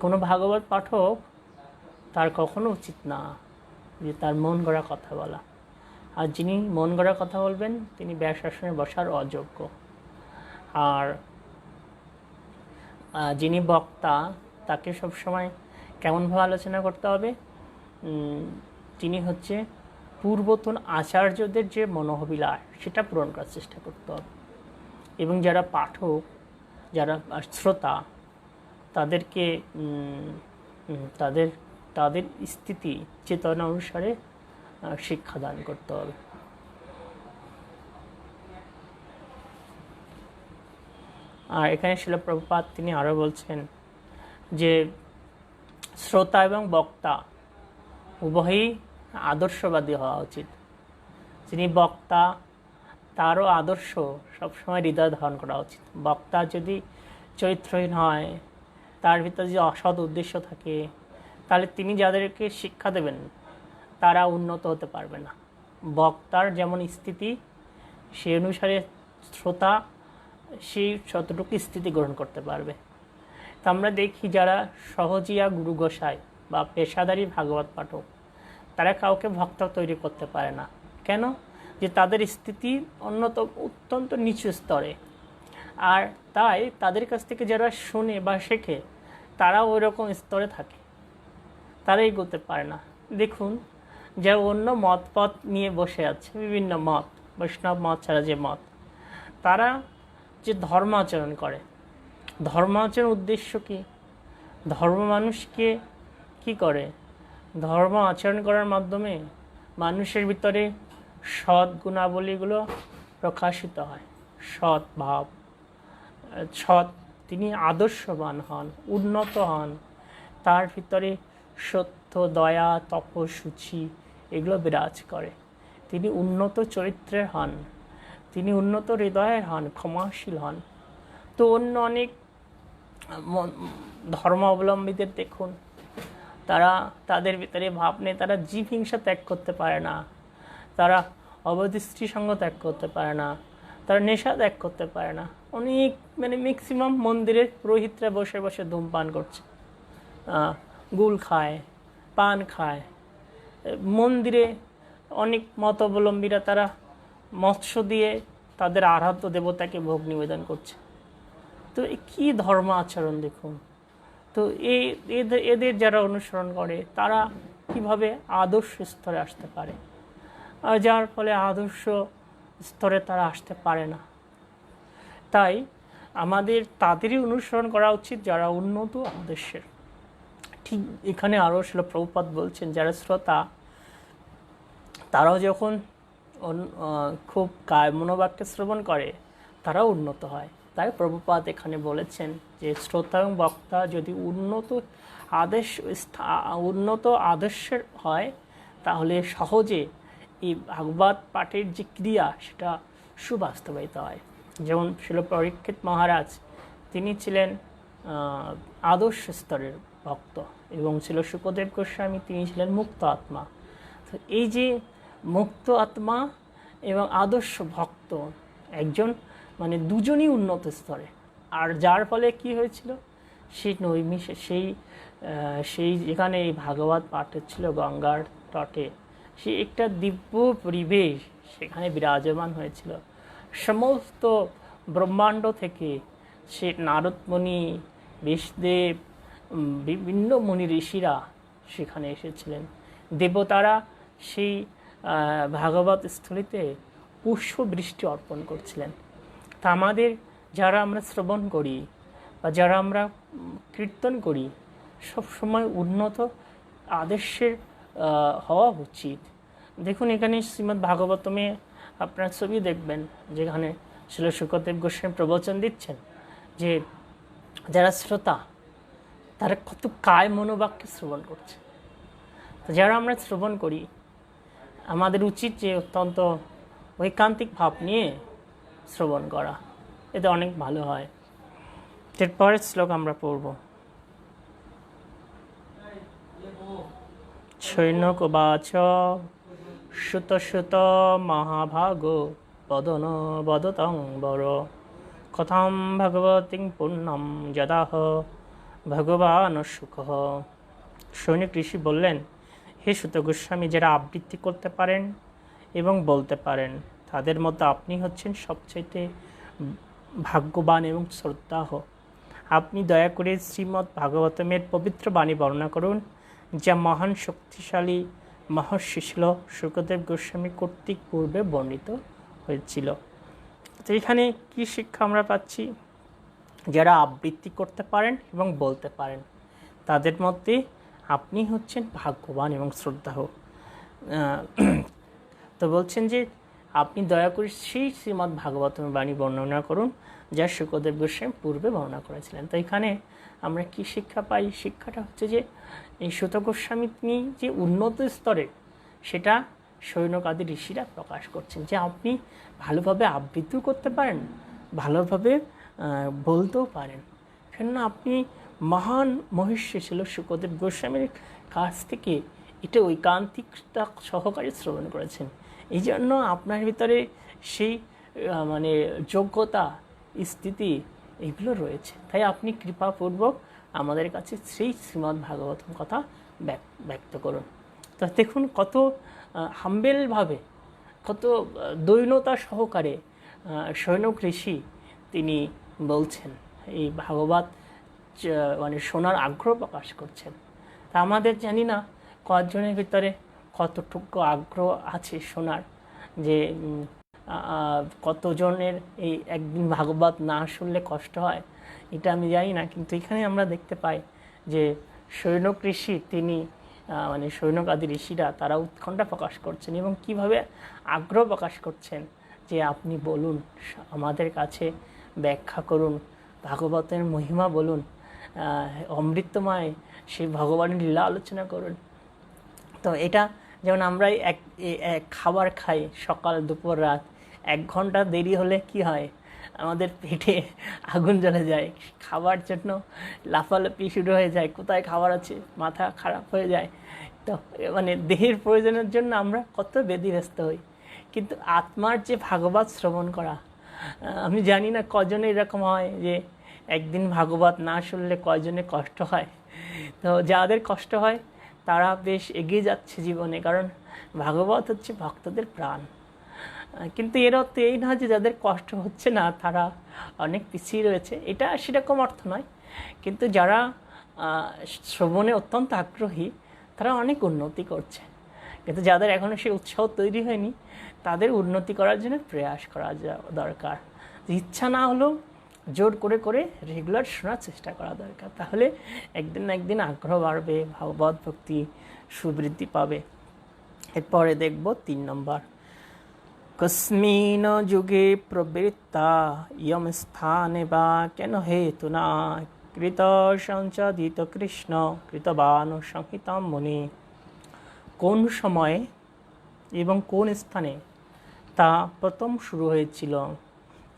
কোনো ভাগবত পাঠক তার কখনো উচিত না যে তার মন গড়া কথা বলা। আর যিনি মন গড়া কথা বলবেন তিনি ব্যাসাসনে বসার অযোগ্য। আর যিনি বক্তা তাকে সবসময় কেমনভাবে আলোচনা করতে হবে, তিনি হচ্ছে পূর্বতন আচার্যদের যে মনোভিলাষ সেটা পূরণ করার চেষ্টা করতে হবে। এবং যারা পাঠক, যারা শ্রোতা, তাদেরকে তাদের স্থিতি চেতনা অনুসারে শিক্ষাদান করতে হবে। আর এখানে শিল প্রভুপাদ তিনি আরও বলছেন যে শ্রোতা এবং বক্তা উভয়ই আদর্শবাদী হওয়া উচিত। যিনি বক্তা তারও আদর্শ সবসময় হৃদয় ধারণ করা উচিত। বক্তা যদি চরিত্রহীন হয়, তার ভিতরে যদি অসৎ উদ্দেশ্য থাকে, তাহলে তিনি যাদেরকে শিক্ষা দেবেন তারা উন্নত হতে পারবে না। বক্তার যেমন স্থিতি, সেই অনুসারে শ্রোতা সেই যতটুকু স্থিতি গ্রহণ করতে পারবে। তো আমরা দেখি যারা সহজিয়া গুরু গোসাই বা পেশাদারী ভাগবত পাঠক, তারা কাউকে ভক্ত তৈরি করতে পারে না। কেন? যে তাদের স্থিতি অত্যন্ত নিচু স্তরে। আর তাই তাদের কাছ থেকে যারা শোনে বা শেখে তারা ওই রকম স্তরে থাকে, তারা এগোতে পারে না। দেখুন, যে অন্য মতপথ নিয়ে বসে আছে, বিভিন্ন মত, বৈষ্ণব মত ছাড়া যে মত, তারা যে ধর্ম আচরণ করে, ধর্ম আচরণ উদ্দেশ্য কি? ধর্ম মানুষকে কি করে? ধর্ম আচরণ করার মাধ্যমে মানুষের ভিতরে সৎ গুণাবলীগুলো প্রকাশিত হয়। সৎ ভাব, তিনি আদর্শবান হন, উন্নত হন, তার ভিতরে সত্য, দয়া, তপস্যুচি এগুলো বিরাজ করে। তিনি উন্নত চরিত্রের হন, তিনি উন্নত হৃদয়ের হন, ক্ষমাশীল হন। তো অন্য অনেক ধর্মাবলম্বীদের দেখুন, তাদের ভিতরে ভাব নেই, তারা জীব হিংসা ত্যাগ করতে পারে না, তারা অবৈধ স্ত্রী সঙ্গ ত্যাগ করতে পারে না, তারা নেশা ত্যাগ করতে পারে না। অনেক ম্যাক্সিমাম মন্দিরের পুরোহিতরা বসে বসে ধূমপান করছে, গুল খায়, পান খায়। মন্দিরে অনেক মতাবলম্বীরা তারা মৎস্য দিয়ে তাদের আরাধ্য দেবতাকে ভোগ নিবেদন করছে। তো কী ধর্ম আচরণ দেখুন। তো এদের যারা অনুসরণ করে তারা কিভাবে আদর্শ স্তরে আসতে পারে, আর যার ফলে আদর্শ স্তরে তারা আসতে পারে না। তাই আমাদের তাদেরই অনুসরণ করা উচিত যারা উন্নত আদর্শের। ঠিক এখানে আরও শিল প্রভুপাদ বলছেন, যারা শ্রোতা তারাও যখন খুব মনোবাক্যে শ্রবণ করে তারাও উন্নত হয়। তাই প্রভুপাদ এখানে বলেছেন যে শ্রোতা এবং বক্তা যদি উন্নত আদর্শের হয়, তাহলে সহজে এই ভাগবত পাঠের যে ক্রিয়া সেটা সুবাস্তবায়িত হয়। যেমন শিল পরীক্ষিত মহারাজ, তিনি ছিলেন আদর্শ স্তরের ভক্ত, এবং ছিল শুকদেব গোস্বামী, তিনি ছিলেন মুক্ত আত্মা। তো এই যে মুক্ত আত্মা এবং আদর্শ ভক্ত একজন মানে দুজনই উন্নত স্তরে, আর যার ফলে কি হয়েছিল, সেই নৈমিষে সেই যেখানে এই ভাগবত পাঠ হচ্ছিল গঙ্গার তটে, সেই একটা দিব্য পরিবেশ সেখানে বিরাজমান হয়েছিল। সমস্ত ব্রহ্মাণ্ড থেকে সে নারদমণি, বিষ্ণুদেব, বিভিন্ন মুনি ঋষিরা সেখানে এসেছিলেন। দেবতারা সেই ভাগবত স্থলিতে পুষ্পবৃষ্টি অর্পণ করছিলেন। তা আমাদের যারা আমরা শ্রবণ করি বা যারা আমরা কীর্তন করি, সবসময় উন্নত আদর্শের হওয়া উচিত। দেখুন এখানে শ্রীমদ্ ভাগবতমে আপনার ছবি দেখবেন, যেখানে শিল শুকদেব গোস্বামী প্রবচন দিচ্ছেন, যে যারা শ্রোতা তারা কত কায় মনোবাক্যে শ্রবণ করছে। তো যারা আমরা শ্রবণ করি, আমাদের উচিত যে অত্যন্ত ঐকান্তিক ভাব নিয়ে শ্রবণ করা, এতে অনেক ভালো হয়। এরপরের শ্লোক আমরা পড়ব। সৈনক উবাচ সুত সুত মহাভাগ বদন বদতং বর কথাম ভগবতীং পুণ্যম যদাহ ভগবান সুখ। সৈনিক ঋষি বললেন, হে সুত গোস্বামী, যারা আবৃত্তি করতে পারেন এবং বলতে পারেন, তাদের মধ্যে আপনি হচ্ছেন সবচাইতে ভাগ্যবান এবং শ্রদ্ধাহ। আপনি দয়া করে শ্রীমদ্ ভাগবতমের পবিত্র বাণী বর্ণনা করুন, যা মহান শক্তিশালী মহর্ষি শিল শুকদেব গোস্বামী কর্তৃক পূর্বে বর্ণিত হয়েছিল। তো এখানে কী শিক্ষা আমরা পাচ্ছি? যারা আবৃত্তি করতে পারেন এবং বলতে পারেন, তাদের মধ্যে আপনি হচ্ছেন ভাগ্যবান এবং শ্রদ্ধাহ। তো বলছেন যে আপনি দয়া করে সেই শ্রীমদ্ ভাগবতমের বাণী বর্ণনা করুন, যা শুকদেব গোস্বামী পূর্বে বর্ণনা করেছিলেন। তো এখানে আমরা কি শিক্ষা পাই? শিক্ষাটা হচ্ছে যে এই সুত গোস্বামী তিনি যে উন্নত স্তরে, সেটা সৈনক আদি ঋষিরা প্রকাশ করছেন, যে আপনি ভালোভাবে আবৃত্তিও করতে পারেন, ভালোভাবে বলতেও পারেন। কেননা আপনি মহান মহর্ষি ছিল শুকদেব গোস্বামীর কাছ থেকে এটা ঐকান্তিকতা সহকারে শ্রবণ করেছেন। এই জন্য আপনার ভিতরে সেই মানে যোগ্যতা, স্থিতি এগুলো রয়েছে। তাই আপনি কৃপাপূর্বক আমাদের কাছে সেই শ্রীমদ্ ভাগবতম কথা ব্যক্ত করুন। তো দেখুন কত হাম্বেলভাবে, কত দৈন্যতা সহকারে সৈনক ঋষি তিনি বলছেন, এই ভাগবত মানে শোনার আগ্রহ প্রকাশ করছেন। তা আমাদের জানি না কয়েকজনের ভিতরে কতটুকু আগ্রহ আছে শোনার, যে কতজনের এই একদিন ভাগবত না শুনলে কষ্ট হয়, এটা আমি জানি না। কিন্তু এখানে আমরা দেখতে পাই যে সৈনক ঋষি তিনি মানে সৈনক আদি ঋষিরা তারা উৎকণ্ঠা প্রকাশ করছেন এবং কিভাবে আগ্রহ প্রকাশ করছেন, যে আপনি বলুন, আমাদের কাছে ব্যাখ্যা করুন, ভাগবতের মহিমা বলুন, অমৃতময় সেই ভগবানের লীলা আলোচনা করুন। তো এটা যেমন আমরা এক খাবার খাই সকাল দুপুর রাত, 1 ঘন্টা দেরি হলে কি হয়, আমাদের পেটে আগুন জ্বলে যায়, খাবার জন্য লাফালাফি শুরু হয়ে যায়, কোথায় খাবার আছে, মাথা খারাপ হয়ে যায়। তো মানে দেহের প্রয়োজনের জন্য আমরা কত ব্যতিব্যস্ত হই, কিন্তু আত্মার যে ভাগবত শ্রবণ করা, আমি জানি না কজনে এরকম হয় যে একদিন ভাগবত না শুনলে কয়জনে কষ্ট হয়। তো যাদের কষ্ট হয় তারা বেশ এগিয়ে যাচ্ছে জীবনে, কারণ ভাগবত হচ্ছে ভক্তদের প্রাণ। কিন্তু এর অর্থ এই না যে যাদের কষ্ট হচ্ছে না তারা অনেক পিছিয়ে রয়েছে, এটা সেরকম অর্থ নয়। কিন্তু যারা শ্রবণে অত্যন্ত আগ্রহী তারা অনেক উন্নতি করছে, কিন্তু যাদের এখনও সেই উৎসাহ তৈরি হয়নি তাদের উন্নতি করার জন্য প্রয়াস করা দরকার। ইচ্ছা না হলেও জোর করে করে রেগুলার শোনার চেষ্টা করা দরকার, তাহলে একদিন না একদিন আগ্রহ বাড়বে, ভাগবত ভক্তি সুবৃদ্ধি পাবে। এরপরে দেখব 3 নম্বর, কস্মিন যুগে প্রবৃত্তা ইয়ম স্থানে বা কেন হেতু না কৃত সঞ্চাদিত কৃষ্ণ কৃতবান সংহিতাম মুনি। কোন সময়ে এবং কোন স্থানে তা প্রথম শুরু হয়েছিল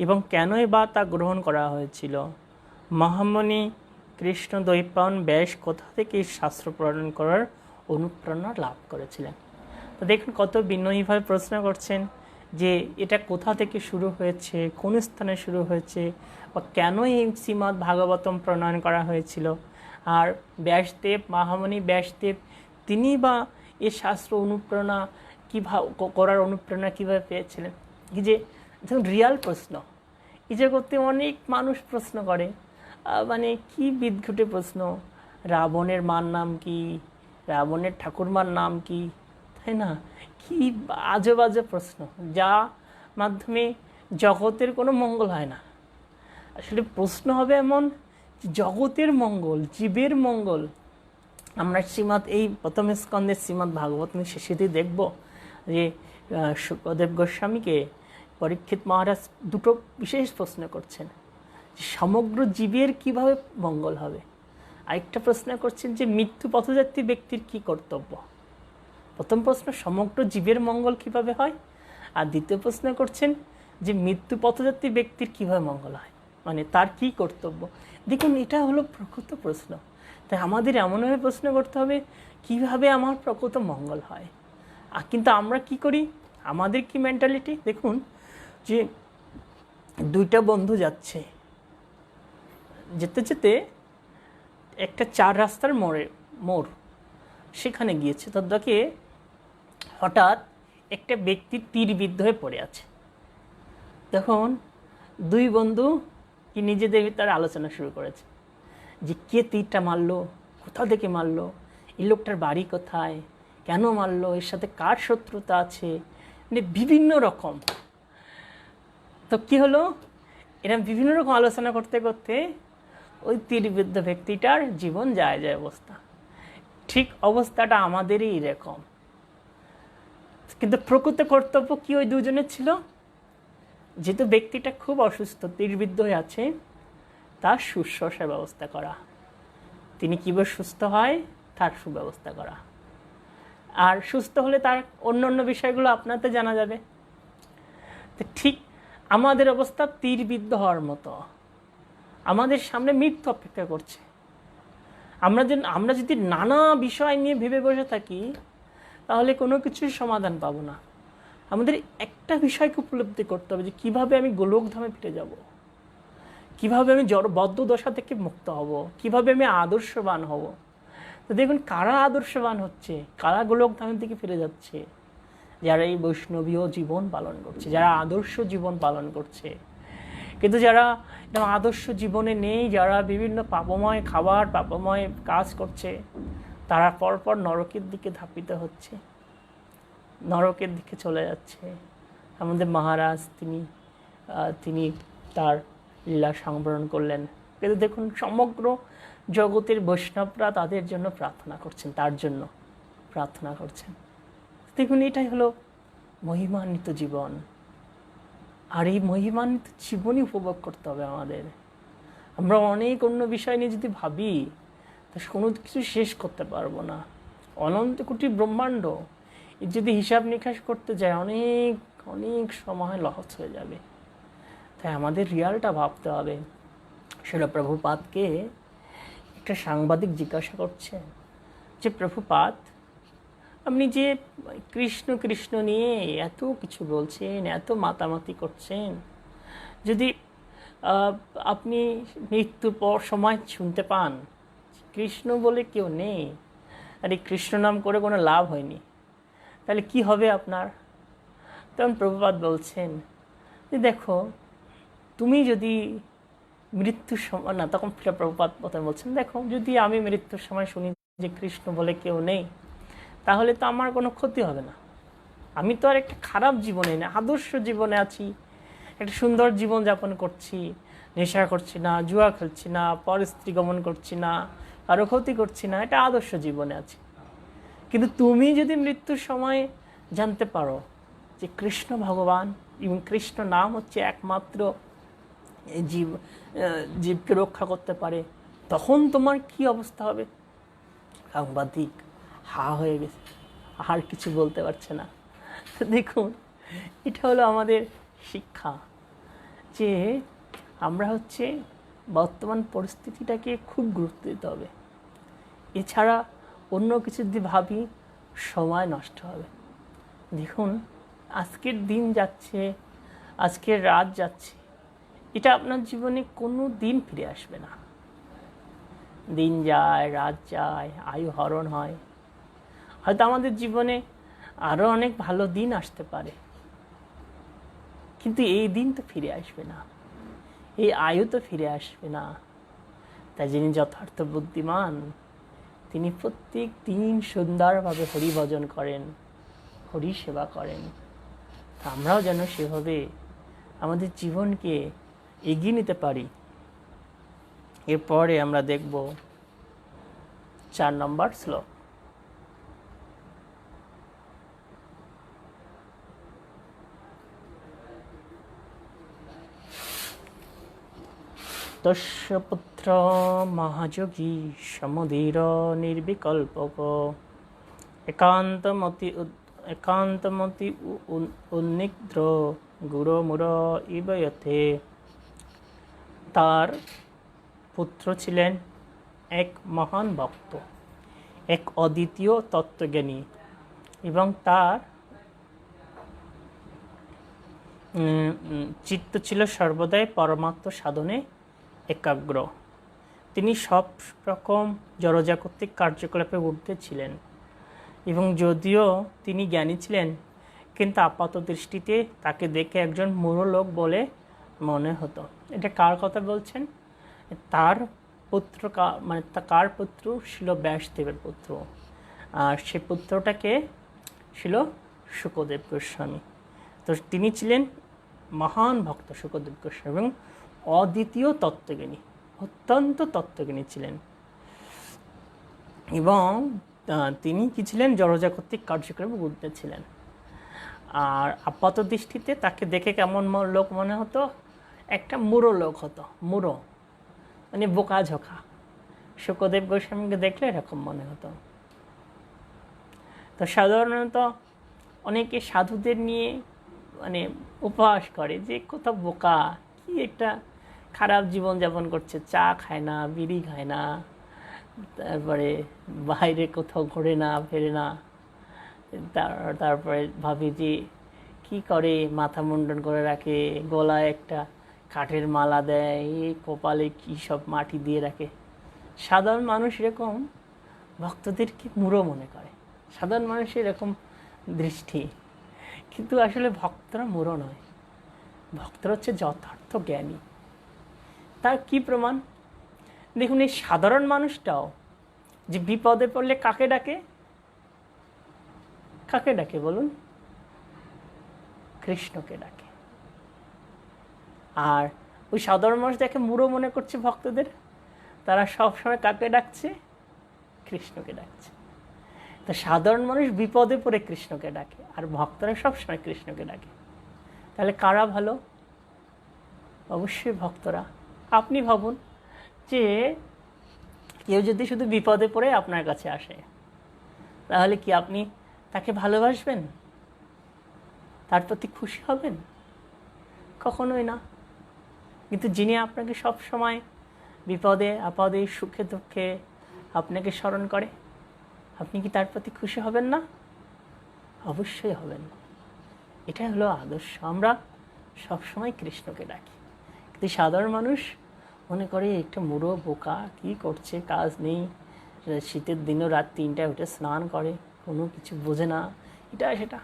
এবং কেনই বা তা গ্রহণ করা হয়েছিল? মহামণি কৃষ্ণদ্বৈপায়ন ব্যাস কোথা থেকে শাস্ত্র প্রণয়ন করার অনুপ্রেরণা লাভ করেছিলেন? তো দেখুন কত বিনয়ীভাবে প্রশ্ন করছেন যে এটা কোথা থেকে শুরু হয়েছে, কোন স্থানে শুরু হয়েছে, বা কেন এই শ্রীমদ্ ভাগবতম প্রণয়ন করা হয়েছিল। আর ব্যাসদেব, মহামণি ব্যাসদেব, তিনি বা এই শাস্ত্র অনুপ্রেরণা কীভাবে করার অনুপ্রেরণা কীভাবে পেয়েছিলেন? এই যে দেখুন রিয়াল প্রশ্ন, এই যে করতে অনেক মানুষ প্রশ্ন করে, মানে কি বিদঘুটে প্রশ্ন, রাবণের মার নাম কি, রাবণের ঠাকুরমার নাম কি, তাই না? কি আজে বাজে প্রশ্ন, যা মাধ্যমে জগতের কোনো মঙ্গল হয় না। আসলে প্রশ্ন হবে এমন জগতের মঙ্গল, জীবের মঙ্গল। আমরা শ্রীমৎ এই প্রথম স্কন্ধের শ্রীমদ্ ভাগবতের শেষেতে দেখব যে শুকদেব গোস্বামীকে পরীক্ষিত মহারাজ দুটো বিশেষ প্রশ্ন করছেন যে সমগ্র জীবের কিভাবে মঙ্গল হবে। আরেকটা প্রশ্ন করছেন যে মৃত্যু পথযাত্রী ব্যক্তির কি কর্তব্য। প্রথম প্রশ্ন সমগ্র জীবের মঙ্গল কিভাবে হয়, আর দ্বিতীয় প্রশ্ন করছেন যে মৃত্যু পথযাত্রী ব্যক্তির কিভাবে মঙ্গল হয়, মানে তার কি কর্তব্য। দেখুন এটা হলো প্রকৃত প্রশ্ন। তাই আমাদের এমনভাবে প্রশ্ন করতে হবে কিভাবে আমার প্রকৃত মঙ্গল হয়। আর কিন্তু আমরা কি করি, আমাদের কি মেন্টালিটি দেখুন, যে দুইটা বন্ধু যাচ্ছে, যেতে যেতে একটা 4 রাস্তার মোড় সেখানে গিয়েছে, তদ্দাকে হঠাৎ একটা ব্যক্তি তীরবিদ্ধ হয়ে পড়ে আছে। তখন দুই বন্ধু কি নিজেদের ভিতরে আলোচনা শুরু করেছে যে কে তীরটা মারলো, কোথা থেকে মারলো, এই লোকটার বাড়ি কোথায়, কেন মারলো, এর সাথে কার শত্রুতা আছে, মানে বিভিন্ন রকম। তো কি হলো, এরা বিভিন্ন রকম আলোচনা করতে করতে ওই তীরবিদ্ধ ব্যক্তিটার জীবন যায় অবস্থা। ঠিক অবস্থাটা আমাদেরই এরকম। কিন্তু প্রকৃত কর্তব্য কি ওই দুজনের ছিল? যেহেতু ব্যক্তিটা খুব অসুস্থ, তীরবিদ্ধ হয়ে আছে, তার শুশ্রূষার ব্যবস্থা করা, তিনি কীভাবে সুস্থ হয় তার সুব্যবস্থা করা, আর সুস্থ হলে তার অন্য অন্য বিষয়গুলো আপনাতে জানা যাবে। তো ঠিক আমাদের অবস্থা তীরবিদ্ধ হওয়ার মতো, আমাদের সামনে মৃত্যু অপেক্ষা করছে। আমরা যদি নানা বিষয় নিয়ে ভেবে বসে থাকি তাহলে কোনো কিছুর সমাধান পাবো না। আমাদের একটা বিষয়কে উপলব্ধি করতে হবে যে কীভাবে আমি গোলকধামে ফিরে যাব, কিভাবে আমি বদ্ধ দশা থেকে মুক্ত হব, কিভাবে আমি আদর্শবান হব। তো দেখুন কারা আদর্শবান হচ্ছে, কারা গোলকধামের দিকে ফিরে যাচ্ছে, যারা এই বৈষ্ণবীয় জীবন পালন করছে, যারা আদর্শ জীবন পালন করছে। কিন্তু যারা আদর্শ জীবনে নেই, যারা বিভিন্ন পাপময় খাবার, পাপময় কাজ করছে, তারা পরপর নরকের দিকে ধাপিত হচ্ছে, নরকের দিকে চলে যাচ্ছে। আমাদের মহারাজ তিনি তার লীলা সংবরণ করলেন। কিন্তু দেখুন সমগ্র জগতের বৈষ্ণবরা তাদের জন্য প্রার্থনা করছেন, তার জন্য প্রার্থনা করছেন। দেখুন এটাই হলো মহিমান্বিত জীবন। আর এই মহিমান্বিত জীবনই উপভোগ করতে হবে আমাদের। আমরা অনেক অন্য বিষয় নিয়ে যদি ভাবি তা কোনো কিছু শেষ করতে পারবো না। অনন্ত কোটি ব্রহ্মাণ্ড, এর যদি হিসাব নিকাশ করতে যায় অনেক অনেক সময় লস হয়ে যাবে। তাই আমাদের রিয়ালটা ভাবতে হবে। সেটা প্রভুপাদকে একটা সাংবাদিক জিজ্ঞাসা করছে যে প্রভুপাদ, আপনি যে কৃষ্ণ কৃষ্ণ নিয়ে এত কিছু বলছেন, এত মাতামাতি করছেন, যদি আপনি মৃত্যুর পর সময় শুনতে পান কৃষ্ণ বলে কেউ নেই, আর এই কৃষ্ণ নাম করে কোনো লাভ হয়নি, তাহলে কি হবে আপনার? তখন প্রভুপাদ বলছেন যে দেখো, তুমি যদি মৃত্যুর সময় না, তখন প্রভুপাদ প্রথমে বলছেন দেখো, যদি আমি মৃত্যুর সময় শুনি যে কৃষ্ণ বলে কেউ নেই, তাহলে তো আমার কোনো ক্ষতি হবে না। আমি তো আর একটা খারাপ জীবনে না, আদর্শ জীবনে আছি, একটা সুন্দর জীবন যাপন করছি, নেশা করছি না, জুয়া খেলছি না, পর স্ত্রী গমন করছি না, কারো ক্ষতি করছি না, এটা আদর্শ জীবনে আছি। কিন্তু তুমি যদি মৃত্যুর সময় জানতে পারো যে কৃষ্ণ ভগবান এবং কৃষ্ণ নাম হচ্ছে একমাত্র জীবকে রক্ষা করতে পারে, তখন তোমার কি অবস্থা হবে? সাংবাদিক হা হয়ে গেছে, আর কিছু বলতে পারছে না। দেখুন, এটা হলো আমাদের শিক্ষা যে আমরা বর্তমান পরিস্থিতিটাকে খুব গুরুত্ব দিতে হবে। এছাড়া অন্য কিছু যদি ভাবি সময় নষ্ট হবে। দেখুন, আজকের দিন যাচ্ছে, আজকের রাত যাচ্ছে, এটা আপনার জীবনে কোনো দিন ফিরে আসবে না। দিন যায়, রাত যায়, আয়ু হরণ হয়। হয়তো আমাদের জীবনে আরও অনেক ভালো দিন আসতে পারে, কিন্তু এই দিন তো ফিরে আসবে না, এই আয়ু তো ফিরে আসবে না। তাই যিনি যথার্থ বুদ্ধিমান, তিনি প্রত্যেক দিন সুন্দরভাবে হরি ভজন করেন, হরি সেবা করেন। তা আমরাও যেন সেভাবে আমাদের জীবনকে এগিয়ে নিতে পারি। এরপরে আমরা দেখব 4 নম্বর শ্লোক। তস্য পুত্র মহাযোগী সমধীর নির্বিকল্পক একান্তমতি উন্নিদ্র গুরুমুর ইবয়তে। তার পুত্র ছিলেন এক মহান ভক্ত, এক অদ্বিতীয় তত্ত্বজ্ঞানী, এবং তার চিত্ত ছিল সর্বদাই পরমাত্ম সাধনে একাগ্র। তিনি সব রকম জড়জাগতিক কার্যকলাপে ঊর্ধ্বে ছিলেন, এবং যদিও তিনি জ্ঞানী ছিলেন, কিন্তু আপাত দৃষ্টিতে তাকে দেখে একজন মূঢ়লোক বলে মনে হতো। এটা কার কথা বলছেন? তার পুত্র, মানে কার পুত্র? ছিল ব্যাসদেবের পুত্র, আর সে পুত্রটাকে ছিল শুকদেব গোস্বামী। তো তিনি ছিলেন মহান ভক্ত শুকদেব গোস্বামী, এবং অদ্বিতীয় তত্ত্বজ্ঞানী, অত্যন্ত তত্ত্বজ্ঞানী ছিলেন। এবং তিনি কি ছিলেন? জড়জাগতিক কার্যক্রমে ঊর্ধ্বে ছিলেন। আর আপাত দৃষ্টিতে তাকে দেখে কেমন লোক মনে হতো? একটা মূঢ় লোক হতো, মূঢ় মানে বোকা ঝোঁকা। শুকদেব গোস্বামীকে দেখলে এরকম মনে হতো। তো সাধারণত অনেকে সাধুদের নিয়ে উপহাস করে যে কোথাও বোকা, কি একটা খারাপ জীবনযাপন করছে, চা খায় না, বিড়ি খায় না, তারপরে বাইরে কোথাও ঘোরে না, ফেরে না। তারপরে ভাবি যে কী করে, মাথা মুন্ডন করে রাখে, গলায় একটা কাঠের মালা দেয়, এই কপালে কী সব মাটি দিয়ে রাখে। সাধারণ মানুষ এরকম ভক্তদেরকে মূঢ় মনে করে, সাধারণ মানুষের এরকম দৃষ্টি। কিন্তু আসলে ভক্তরা মূঢ় নয়, ভক্তরা হচ্ছে যথার্থ জ্ঞানী। তার কি প্রমাণ? দেখুন, এই সাধারণ মানুষটাও যে বিপদে পড়লে কাকে ডাকে? কাকে ডাকে বলুন? কৃষ্ণকে ডাকে। আর ওই সাধারণ মানুষ দেখে মূঢ় মনে করছে ভক্তদের, তারা সবসময় কাকে ডাকছে? কৃষ্ণকে ডাকছে। তো সাধারণ মানুষ বিপদে পড়ে কৃষ্ণকে ডাকে, আর ভক্তরা সবসময় কৃষ্ণকে ডাকে। তাহলে কারা ভালো? অবশ্যই ভক্তরা। আপনি ভাবুন যে কেউ যদি শুধু বিপদে পড়ে আপনার কাছে আসে, তাহলে কি আপনি তাকে ভালোবাসবেন? তার প্রতি খুশি হবেন? কখনোই না। কিন্তু যিনি আপনাকে সব সময় বিপদে আপদে সুখে দুঃখে আপনাকে স্মরণ করে, আপনি কি তার প্রতি খুশি হবেন না? অবশ্যই হবেন। এটাই হলো আদর্শ। আমরা সবসময় কৃষ্ণকে ডাকি, কিন্তু সাধারণ মানুষ মনে করে একটা মূঢ় বোকা, কী করছে, কাজ নেই, শীতের দিনও রাত 3টায় উঠে স্নান করে, কোনো কিছু বোঝে না, এটা সেটা।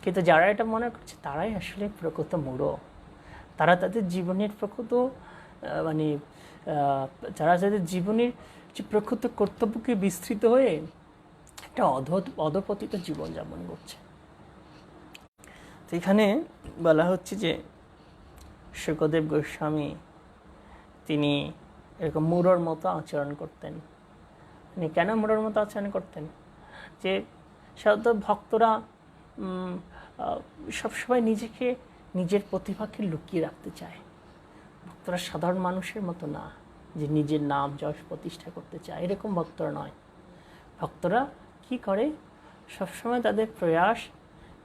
কিন্তু যারা এটা মনে করছে তারাই আসলে প্রকৃত মূঢ়। তারা তাদের জীবনের প্রকৃত যারা তাদের জীবনের যে প্রকৃত কর্তব্যকে বিস্তৃত হয়ে একটা অধপতিত জীবনযাপন করছে। তো এখানে বলা হচ্ছে যে শুকদেব গোস্বামী তিনি এরকম মূঢ়র মতো আচরণ করতেন। কেন মূঢ়র মতো আচরণ করতেন? যে সাধারণত ভক্তরা সবসময় নিজেকে, নিজের প্রতিভাকে লুকিয়ে রাখতে চায়। ভক্তরা সাধারণ মানুষের মতো না, যে নিজের নাম যশ প্রতিষ্ঠা করতে চায়, এরকম ভক্তরা নয়। ভক্তরা কি করে? সবসময় তাদের প্রয়াস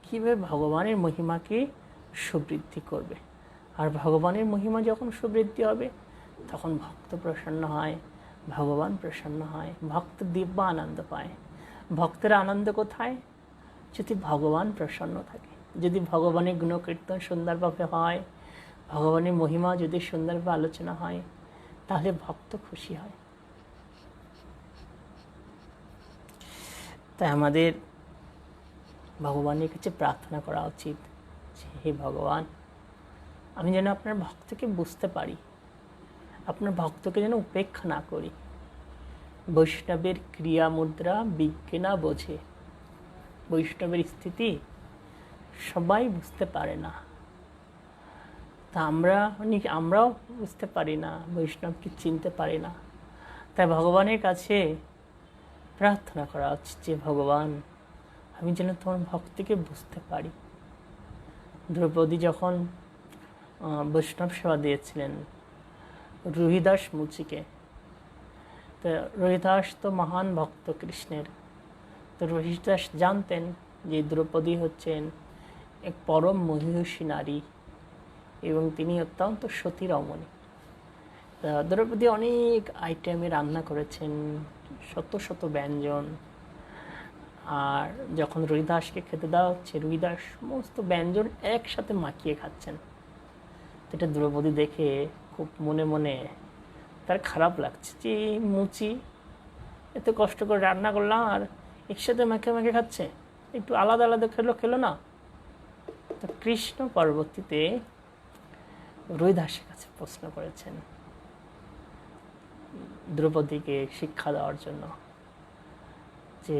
কীভাবে ভগবানের মহিমাকে সুবৃদ্ধি করবে। আর ভগবানের মহিমা যখন সুবৃদ্ধি হবে তখন ভক্ত প্রসন্ন হয়, ভগবান প্রসন্ন হয়, ভক্ত দিব্য আনন্দ পায়। ভক্তের আনন্দ কোথায়? যদি ভগবান প্রসন্ন থাকে, যদি ভগবানের গুণকীর্তন সুন্দরভাবে হয়, ভগবানের মহিমা যদি সুন্দরভাবে আলোচনা হয়, তাহলে ভক্ত খুশি হয়। তাই আমাদের ভগবানের কাছে প্রার্থনা করা উচিত যে হে ভগবান, আমি যেন আপনার ভক্তকে বুঝতে পারি, আপনার ভক্তকে যেন উপেক্ষা না করি। বৈষ্ণবের ক্রিয়া মুদ্রা বিজ্ঞে না বোঝে। বৈষ্ণবের স্থিতি সবাই বুঝতে পারে না। তা আমরাও বুঝতে পারি না, বৈষ্ণবকে চিনতে পারি না। তাই ভগবানের কাছে প্রার্থনা করা উচিত যে ভগবান, আমি যেন তোমার ভক্তিকে বুঝতে পারি। দ্রৌপদী যখন বৈষ্ণব সেবা দিয়েছিলেন রোহিদাস মুচিকে, তো রোহিদাস তো মহান ভক্ত কৃষ্ণের। তো রোহিদাস জানতেন যে দ্রৌপদী হচ্ছেন এক পরম মহিষী নারী এবং তিনি অত্যন্ত সতী রমণী। দ্রৌপদী অনেক আইটেমে রান্না করেছেন, শত শত ব্যঞ্জন। আর যখন রোহিদাসকে খেতে দেওয়া হচ্ছে, রোহিদাস সমস্ত ব্যঞ্জন একসাথে মাখিয়ে খাচ্ছেন। তো এটা দ্রৌপদী দেখে খুব মনে মনে তার খারাপ লাগছে যে মুচি এত কষ্ট করে রান্না করলাম আর একসাথে মাখে মাখে খাচ্ছে, একটু আলাদা আলাদা খেলো না। তো কৃষ্ণ পরবর্তীতে রোহিদাসের কাছে প্রশ্ন করেছেন দ্রৌপদীকে শিক্ষা দেওয়ার জন্য যে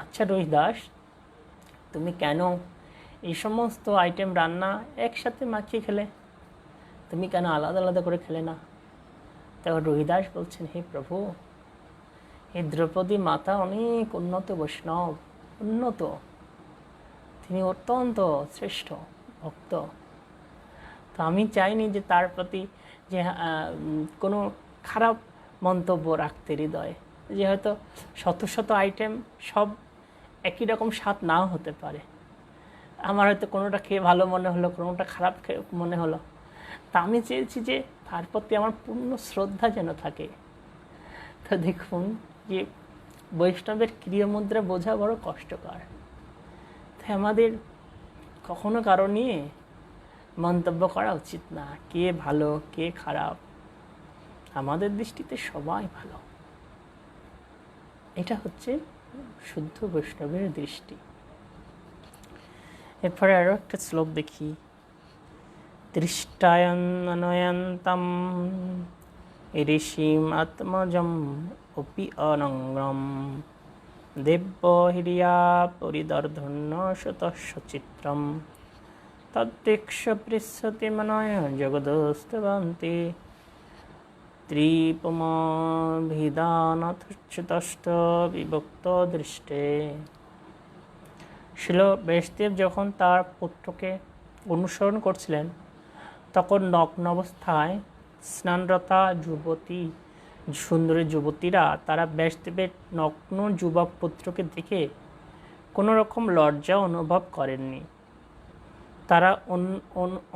আচ্ছা রোহিদাস, তুমি কেন এই সমস্ত আইটেম রান্না একসাথে মাখিয়ে খেলে, তুমি কেন আলাদা আলাদা করে খেলে না? তখন রোহিদাস বলছেন, হে প্রভু, এই দ্রৌপদী মাতা অনেক উন্নত বৈষ্ণব, উন্নত, তিনি অত্যন্ত শ্রেষ্ঠ ভক্ত। তো আমি চাইনি যে তার প্রতি যে কোনো খারাপ মন্তব্য রাখতে হৃদয়ে, যে হয়তো শত শত আইটেম সব একই রকম স্বাদ নাও হতে পারে। আমার হয়তো কোনোটা খেয়ে ভালো মনে হলো, কোনোটা খারাপ মনে হলো। তা আমি চেয়েছি যে তার প্রতি আমার পূর্ণ শ্রদ্ধা যেন থাকে। তো দেখুন যে বৈষ্ণবের ক্রিয়ামুদ্রা বোঝা বড় কষ্টকর। তাই আমাদের কখনো কারো নিয়ে মন্তব্য করা উচিত না, কে ভালো কে খারাপ। আমাদের দৃষ্টিতে সবাই ভালো, এটা হচ্ছে শুদ্ধ বৈষ্ণবের দৃষ্টি। এরপরে আরও একটা শ্লোক দেখি। দৃষ্টায়নয়ন্তম ঋষিম আত্মজম অপি অনঙ্গম দেব্য হিরিয়া পরিদর্ধন্য শতস্য চিত্রম তদ্দৃক্ষ পৃচ্ছতি মনয় জগদস্তবন্তি ত্রিপমভিধানচ্যুতষ্ট বিভক্ত দৃষ্টে। শিল ব্যাসদেব যখন তার পুত্রকে অনুসরণ করছিলেন, তখন নগ্ন অবস্থায় স্নানরতা সুন্দরী যুবতীরা তারা ব্যাসদেবের নগ্ন যুবক পুত্রকে দেখে কোনো রকম লজ্জা অনুভব করেননি। তারা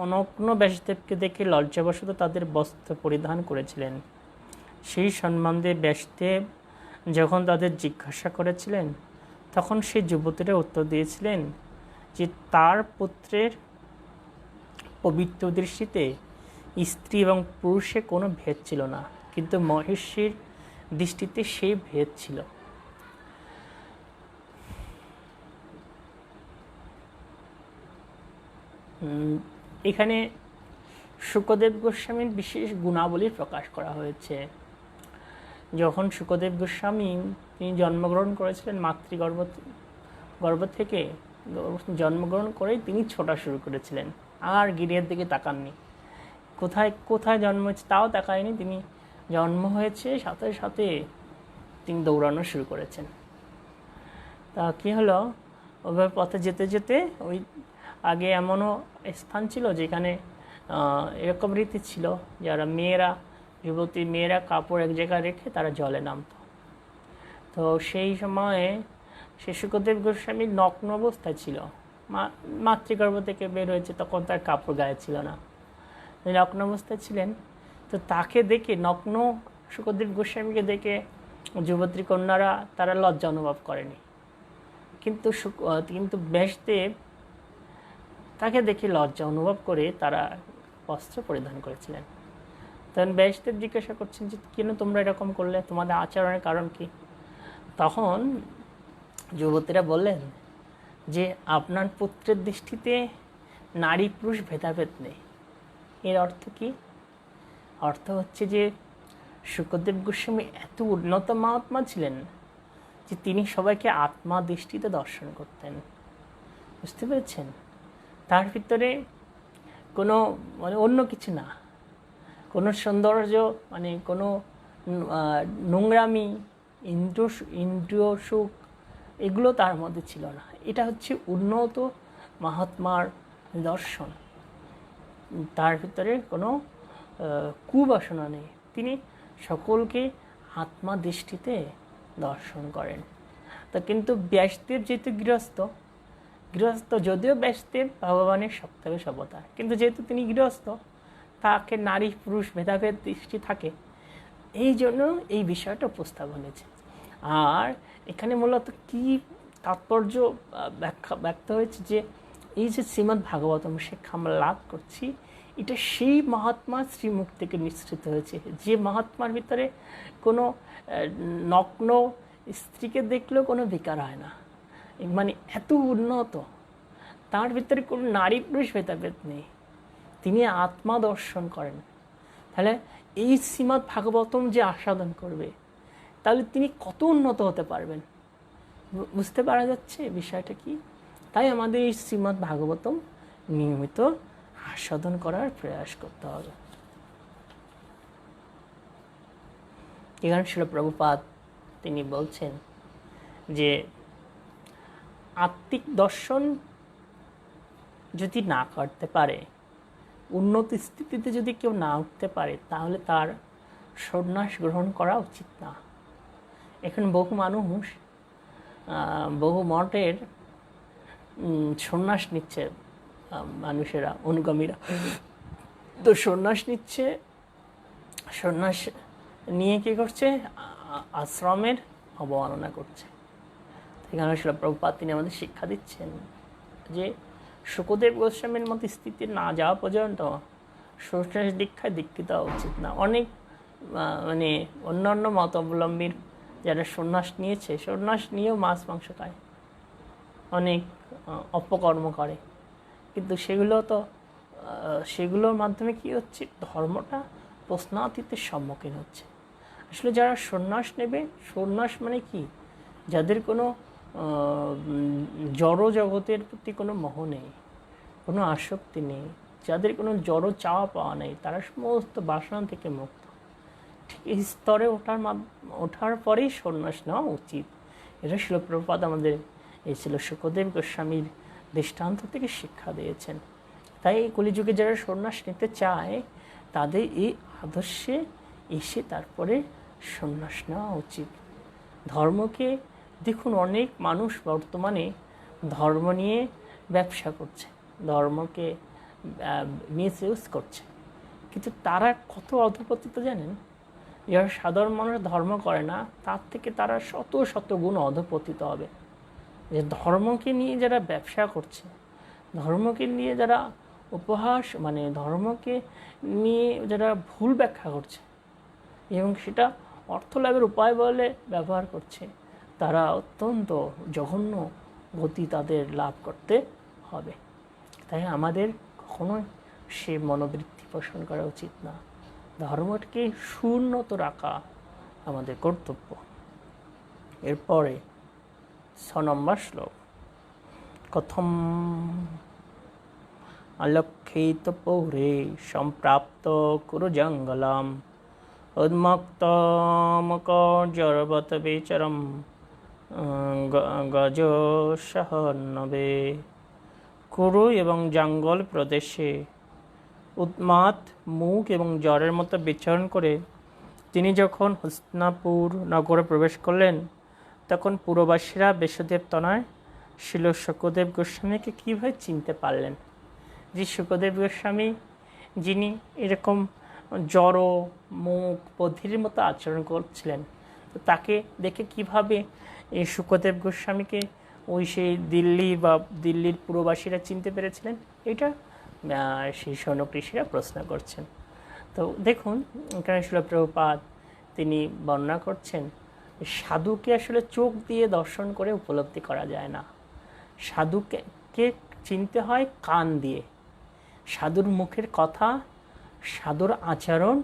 অনগ্ন ব্যাসদেবকে দেখে লজ্জাবশত তাদের বস্ত্র পরিধান করেছিলেন। সেই সম্বন্ধে ব্যাসদেব যখন তাদের জিজ্ঞাসা করেছিলেন, তখন সেই যুবতীরা উত্তর দিয়েছিলেন যে তার পুত্রের পবিত্র দৃষ্টিতে স্ত্রী এবং পুরুষে কোনো ভেদ ছিল না, কিন্তু মহেশ্বরীর দৃষ্টিতে সেই ভেদ ছিল। এখানে শুকদেব গোস্বামীর বিশেষ গুণাবলী প্রকাশ করা হয়েছে। যখন শুকদেব গোস্বামী তিনি জন্মগ্রহণ করেছিলেন, গর্ভ থেকে জন্মগ্রহণ করেই তিনি ছোটা শুরু করেছিলেন, আর গিরিয়ের দিকে তাকাননি। কোথায় জন্ম হয়েছে তাও তাকায়নি। তিনি জন্ম হয়েছে সাথে সাথে তিনি দৌড়ানো শুরু করেছেন। তা কী হলো, ওভাবে পথে যেতে যেতে ওই আগে এমনও স্থান ছিল যেখানে এরকম রীতি ছিল, যারা যুবতী মেয়েরা কাপড় এক জায়গায় রেখে তারা জলে নামত। তো সেই সময়ে শুকদেব গোস্বামী নগ্ন অবস্থায় ছিল, মাতৃগর্ভ থেকে বের হয়েছে, তখন তার কাপড় গায়ে ছিল না, নগ্ন অবস্থায় ছিলেন। তো তাকে দেখে, নগ্ন শুকদেব গোস্বামীকে দেখে যুবতী কন্যারা তারা লজ্জা অনুভব করেনি, কিন্তু ব্যাসদেব তাকে দেখে লজ্জা অনুভব করে তারা বস্ত্র পরিধান করেছিলেন। তখন ব্যাসদেব জিজ্ঞাসা করছেন যে কেন তোমরা এরকম করলে, তোমাদের আচরণের কারণ কি? তখন যুবতীরা বললেন যে আপনার পুত্রের দৃষ্টিতে নারী পুরুষ ভেদাভেদ নেই। এর অর্থ কি? অর্থ হচ্ছে যে শুকদেব গোস্বামী এত উন্নত মহাত্মা ছিলেন যে তিনি সবাইকে আত্মা দৃষ্টিতে দর্শন করতেন। বুঝতে পেরেছেন? তার ভিতরে কোনো অন্য কিছু না, কোনো সৌন্দর্য কোনো নোংরামি, ইন্দ্রিয় সুখ এগুলো তার মধ্যে ছিল না। এটা হচ্ছে উন্নত মহাত্মার দর্শন। তার ভিতরে কোনো কুবাসনা নেই, তিনি সকলকে আত্মা দৃষ্টিতে দর্শন করেন। তা কিন্তু ব্যাসদেব যেহেতু গৃহস্থ, যদিও ব্যাসদেব ভগবানের সপ্তমী অবতার, কিন্তু যেহেতু তিনি গৃহস্থ, তাকে নারী পুরুষ ভেদাভেদ দৃষ্টি থাকে, এই জন্য এই বিষয়টা উপস্থাপন হয়েছে। আর এখানে মূলত কি তাৎপর্য ব্যক্ত হয়েছে যে এই যে শ্রীমদ্ ভাগবতম শিক্ষা আমরা লাভ করছি, এটা সেই মহাত্মার শ্রীমুখ থেকে নিঃসৃত হয়েছে, যে মহাত্মার ভিতরে কোনো নগ্ন স্ত্রীকে দেখলেও কোনো বিকার হয় না, এত উন্নত, তার ভিতরে কোনো নারী পুরুষ ভেদাভেদ নেই, তিনি আত্মা দর্শন করেন। তাহলে এই শ্রীমদ্ ভাগবতম যে আস্বাদন করবে, তাহলে তিনি কত উন্নত হতে পারবেন, বুঝতে পারা যাচ্ছে বিষয়টা কি? তাই আমাদের এই শ্রীমদ্ ভাগবতম নিয়মিত আস্বাদন করার প্রয়াস করতে হবে। এখানে শিল প্রভুপাদ তিনি বলছেন যে আত্মিক দর্শন যদি না করতে পারে, উন্নত স্থিতিতে যদি কেউ না উঠতে পারে, তাহলে তার সন্ন্যাস গ্রহণ করা উচিত না। এখন বহু মানুষ, বহু মঠের সন্ন্যাস নিচ্ছে, মানুষেরা, অনুগামীরা, তো সন্ন্যাস নিচ্ছে, সন্ন্যাস নিয়ে কী করছে? আশ্রমের অবমাননা করছে। এখানে শিল প্রভুপাদ তিনি আমাদের শিক্ষা দিচ্ছেন যে শুকদেব গোস্বামীর মতো স্থিতি না যাওয়া পর্যন্ত সন্ন্যাস দীক্ষায় দীক্ষিত হওয়া উচিত না। অনেক অন্যান্য মতাবলম্বীর যারা সন্ন্যাস নিয়েছে, সন্ন্যাস নিয়েও মাছ মাংস খায়, অনেক অপকর্ম করে, কিন্তু সেগুলোর মাধ্যমে কি হচ্ছে? ধর্মটা প্রশ্নাতীতের সম্মুখীন হচ্ছে। আসলে যারা সন্ন্যাস নেবে, সন্ন্যাস কি? যাদের কোনো জড় জগতের প্রতি কোনো মোহ নেই, কোনো আসক্তি নেই, যাদের কোনো জড় চাওয়া পাওয়া নেই, তারা সমস্ত বাসনা থেকে মুক্ত। ঠিক এই স্তরে ওঠার পরেই সন্ন্যাস নেওয়া উচিত। এটা শিল প্রভুপাদ আমাদের এই ছিল শুকদেব গোস্বামীর দৃষ্টান্ত থেকে শিক্ষা দিয়েছেন। তাই এই কলিযুগে যারা সন্ন্যাস নিতে চায়, তাদের এই আদর্শে এসে তারপরে সন্ন্যাস নেওয়া উচিত। ধর্মকে দেখুন, অনেক মানুষ বর্তমানে ধর্ম নিয়ে ব্যবসা করছে, ধর্মকে মিসইউজ করছে, কিন্তু তারা কত অধপতিত জানেন? যারা সাধারণ মানুষ ধর্ম করে না, তার থেকে তারা শত শত গুণ অধপতিত হবে। যে ধর্মকে নিয়ে যারা ব্যবসা করছে, ধর্মকে নিয়ে যারা উপহাস, ধর্মকে নিয়ে যারা ভুল ব্যাখ্যা করছে এবং সেটা অর্থলাভের উপায় বলে ব্যবহার করছে, তারা অত্যন্ত জঘন্য গতি তাদের লাভ করতে হবে। তাই আমাদের কখনোই সে মনোবৃত্তি পোষণ করা উচিত না। ধর্মকে সুউন্নত রাখা আমাদের কর্তব্য। এরপরে 6 নম্বর শ্লোক। কথম অলক্ষিত পৌরে সম্প্রাপ্ত কুরু জঙ্গলম উন্মুক্তমুকজরবত বিচরম গজ সহনবে। কুরু এবং জঙ্গল প্রদেশে উন্মাদ মুখ এবং জ্বরের মতো বিচরণ করে তিনি যখন হস্তিনাপুর নগরে প্রবেশ করলেন, তখন পুরবাসীরা ব্যাসদেব তনয় শিল শুকদেব গোস্বামীকে কীভাবে চিনতে পারলেন? যে শুকদেব গোস্বামী যিনি এরকম জড় মুখ বধির মতো আচরণ করছিলেন, তো তাকে দেখে কিভাবে এই শুকদেব গোস্বামীকে ওই সেই দিল্লি বা দিল্লির পুরবাসীরা চিনতে পেরেছিলেন, এটা সেই শৌনক ঋষিরা প্রশ্ন করছেন। তো দেখুন এখানে শিল প্রভুপাদ তিনি বর্ণনা করছেন, সাধুকে আসলে চোখ দিয়ে দর্শন করে উপলব্ধি করা যায় না, সাধুকে চিনতে হয় কান দিয়ে। সাধুর মুখের কথা, সাধুর আচরণ,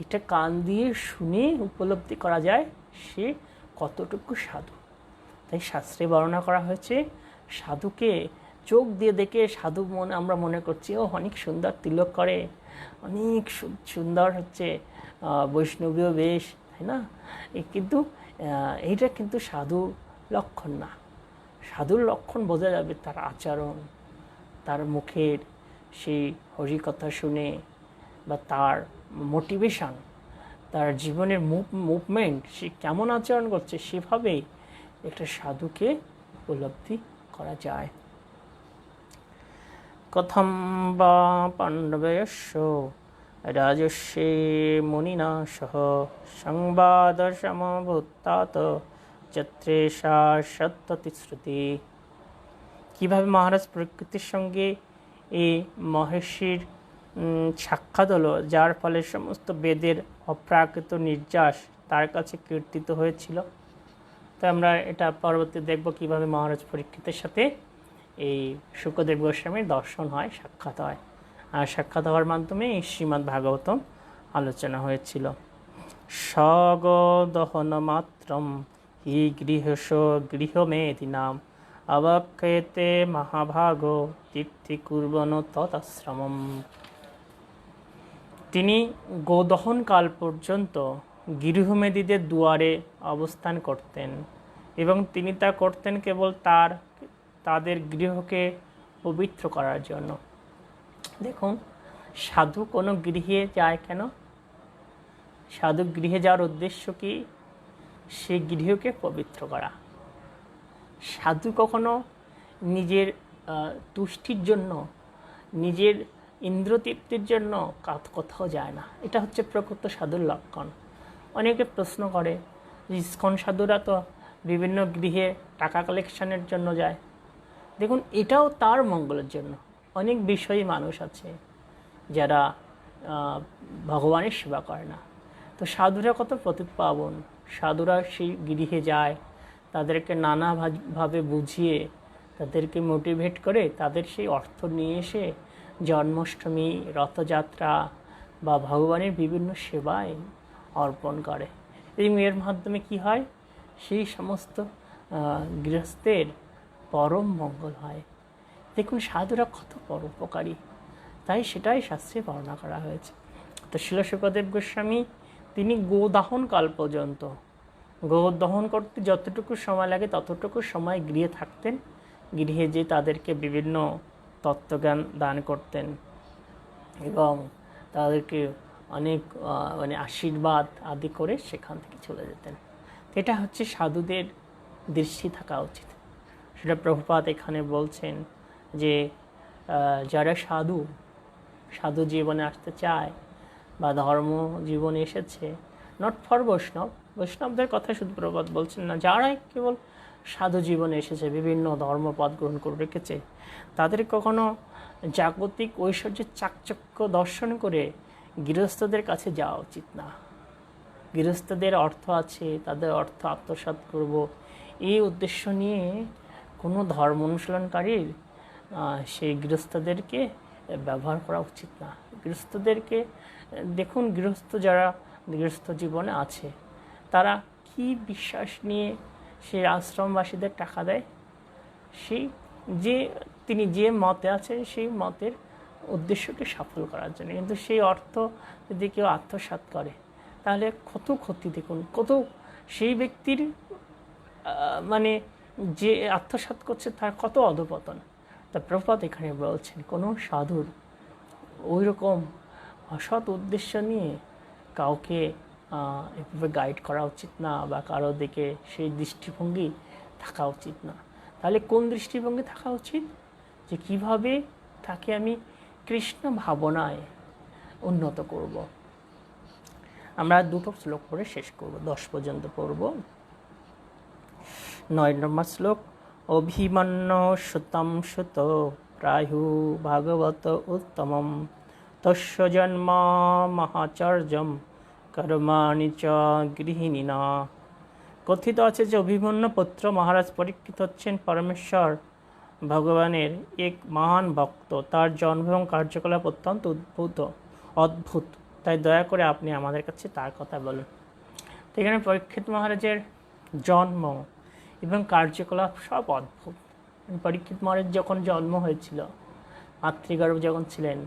এটা কান দিয়ে শুনে উপলব্ধি করা যায় সে কতটুকু সাধু। তাই শাস্ত্রে বর্ণনা করা হয়েছে, সাধুকে চোখ দিয়ে দেখে সাধু আমরা মনে করছি ও অনেক সুন্দর তিলক করে, অনেক সুন্দর হচ্ছে বৈষ্ণবীয় বেশ, তাই না? কিন্তু এইটা কিন্তু সাধু লক্ষণ না। সাধুর লক্ষণ বোঝা যাবে তার আচরণ, তার মুখের সেই হরিকথা শুনে, বা তার মোটিভেশন, তার জীবনের মুভমেন্ট, সে কেমন আচরণ করছে, সেভাবেই একটা সাধুকে উপলব্ধি করা যায়। কথম বা পাণ্ডবয়স্য রাজস্যে মুনিনা সহ সংবাদ সমভূতাত যত্রেষা সত্যতি শ্রুতি। কীভাবে মহারাজ প্রকৃতির সঙ্গে এই মহের্ষির সাক্ষাৎ হলো, যার ফলে সমস্ত বেদের অপ্রাকৃত নির্যাস তার কাছে কীর্তিত হয়েছিল। তো আমরা এটা পরবর্তী দেখব কীভাবে মহারাজ পরীক্ষিতের সাথে এই শুকদেব গোস্বামীর দর্শন হয়, সাক্ষাৎ হয়। আর সাক্ষাৎ হওয়ার মাধ্যমে এই শ্রীমদ্ ভাগবতম আলোচনা হয়েছিল। স্বগদহন মাত্রম হি গৃহস গৃহমেদিনাম অবক্ষেতে মহাভাগ তীর্থি কুর্বন তদাশ্রমম। তিনি গোদহনকাল পর্যন্ত গৃহমেদিদের দুয়ারে অবস্থান করতেন, এবং তিনি তা করতেন কেবল তাদের গৃহকে পবিত্র করার জন্য। দেখুন, সাধু কোনো গৃহে যায় কেন? সাধু গৃহে যাওয়ার উদ্দেশ্য কি? সে গৃহকে পবিত্র করা। সাধু কখনো নিজের তুষ্টির জন্য, নিজের ইন্দ্রতৃপ্তির জন্য কোথাও যায় না। এটা হচ্ছে প্রকৃত সাধুর লক্ষণ। অনেকে প্রশ্ন করে যে ইসকন সাধুরা তো বিভিন্ন গৃহে টাকা কালেকশনের জন্য যায়। দেখুন, এটাও তার মঙ্গলের জন্য। অনেক বিষয়ী মানুষ আছে যারা ভগবানের সেবা করে না। তো সাধুরা কত পতিতপাবন, সাধুরা সেই গৃহে যায়, তাদেরকে নানাভাবে বুঝিয়ে, তাদেরকে মোটিভেট করে, তাদের সেই অর্থ নিয়ে এসে জন্মাষ্টমী, রথযাত্রা বা ভগবানের বিভিন্ন সেবায় অর্পণ করে। এবং এর মাধ্যমে কি হয়? সেই সমস্ত গৃহস্থের পরম মঙ্গল হয়। দেখুন, সাধুরা কত পরোপকারী, তাই সেটাই শাস্ত্রে বর্ণনা করা হয়েছে। তো শিল শুকদেব গোস্বামী তিনি গোদাহন কাল পর্যন্ত, গোদহন করতে যতটুকু সময় লাগে ততটুকু সময় গৃহে থাকতেন। গৃহে যে তাদেরকে বিভিন্ন তত্ত্বজ্ঞান দান করতেন এবং তাদেরকে অনেক আশীর্বাদ আদি করে সেখান থেকে চলে যেতেন। এটা হচ্ছে সাধুদের দৃষ্টি থাকা উচিত। সেটা প্রভুপাদ এখানে বলছেন যে যারা সাধু জীবনে আসতে চায় বা ধর্ম জীবনে এসেছে, নট ফর বৈষ্ণবদের কথা শুধু প্রভুপাদ বলছেন না, যারাই কেবল সাধু জীবনে এসেছে, বিভিন্ন ধর্মপদ গ্রহণ করে রেখেছে, তাদের কখনো জাগতিক ঐশ্বর্যের চাকচক্য দর্শন করে গৃহস্থদের কাছে যাওয়া উচিত না। গৃহস্থদের অর্থ আছে, তাদের অর্থ আত্মসাৎ করব, এই উদ্দেশ্য নিয়ে কোনো ধর্ম অনুশীলনকারীর সেই গৃহস্থদেরকে ব্যবহার করা উচিত না। গৃহস্থদেরকে দেখুন, যারা গৃহস্থ জীবনে আছে, তারা কি বিশ্বাস নিয়ে সেই আশ্রমবাসীদের টাকা দেয়? তিনি যে মতে আছেন সেই মতের উদ্দেশ্যকে সফল করার জন্য। কিন্তু সেই অর্থ যদি কেউ আত্মসাৎ করে, তাহলে কত ক্ষতি। দেখুন, কত সেই ব্যক্তির যে আত্মসাৎ করছে তার কত অধঃপতন। তা প্রভুপাদ এখানে বলছেন, কোনো সাধুর ওই রকম অসৎ উদ্দেশ্য নিয়ে কাউকে এভাবে গাইড করা উচিত না, বা কারো দিকে সেই দৃষ্টিভঙ্গি থাকা উচিত না। তাহলে কোন দৃষ্টিভঙ্গি থাকা উচিত, যে কিভাবে তাকে আমি কৃষ্ণ ভাবনায় উন্নত করব। আমরা দুটো শ্লোক পড়ে শেষ করব, 10 পর্যন্ত পড়ব। 9 নম্বর শ্লোক। অভিমন্য সুতম সুত প্রায়ু ভাগবত উত্তমম তস্য জন্ম মহাচর্যম কর্মাণি চ গৃহিণীনা। কথিত আছে যে অভিমন্য পুত্র মহারাজ পরীক্ষিত হচ্ছেন পরমেশ্বর ভগবানের এক মহান ভক্ত। তার জন্ম এবং কার্যকলাপ অত্যন্ত অদ্ভুত, তাই দয়া করে আপনি আমাদের কাছে তার কথা বলুন। তো এখানে পরীক্ষিত মহারাজের জন্ম এবং কার্যকলাপ সব অদ্ভুত। পরীক্ষিত মহারাজ যখন জন্ম হয়েছিল, মাতৃগর্ভ যখন ছিলেন,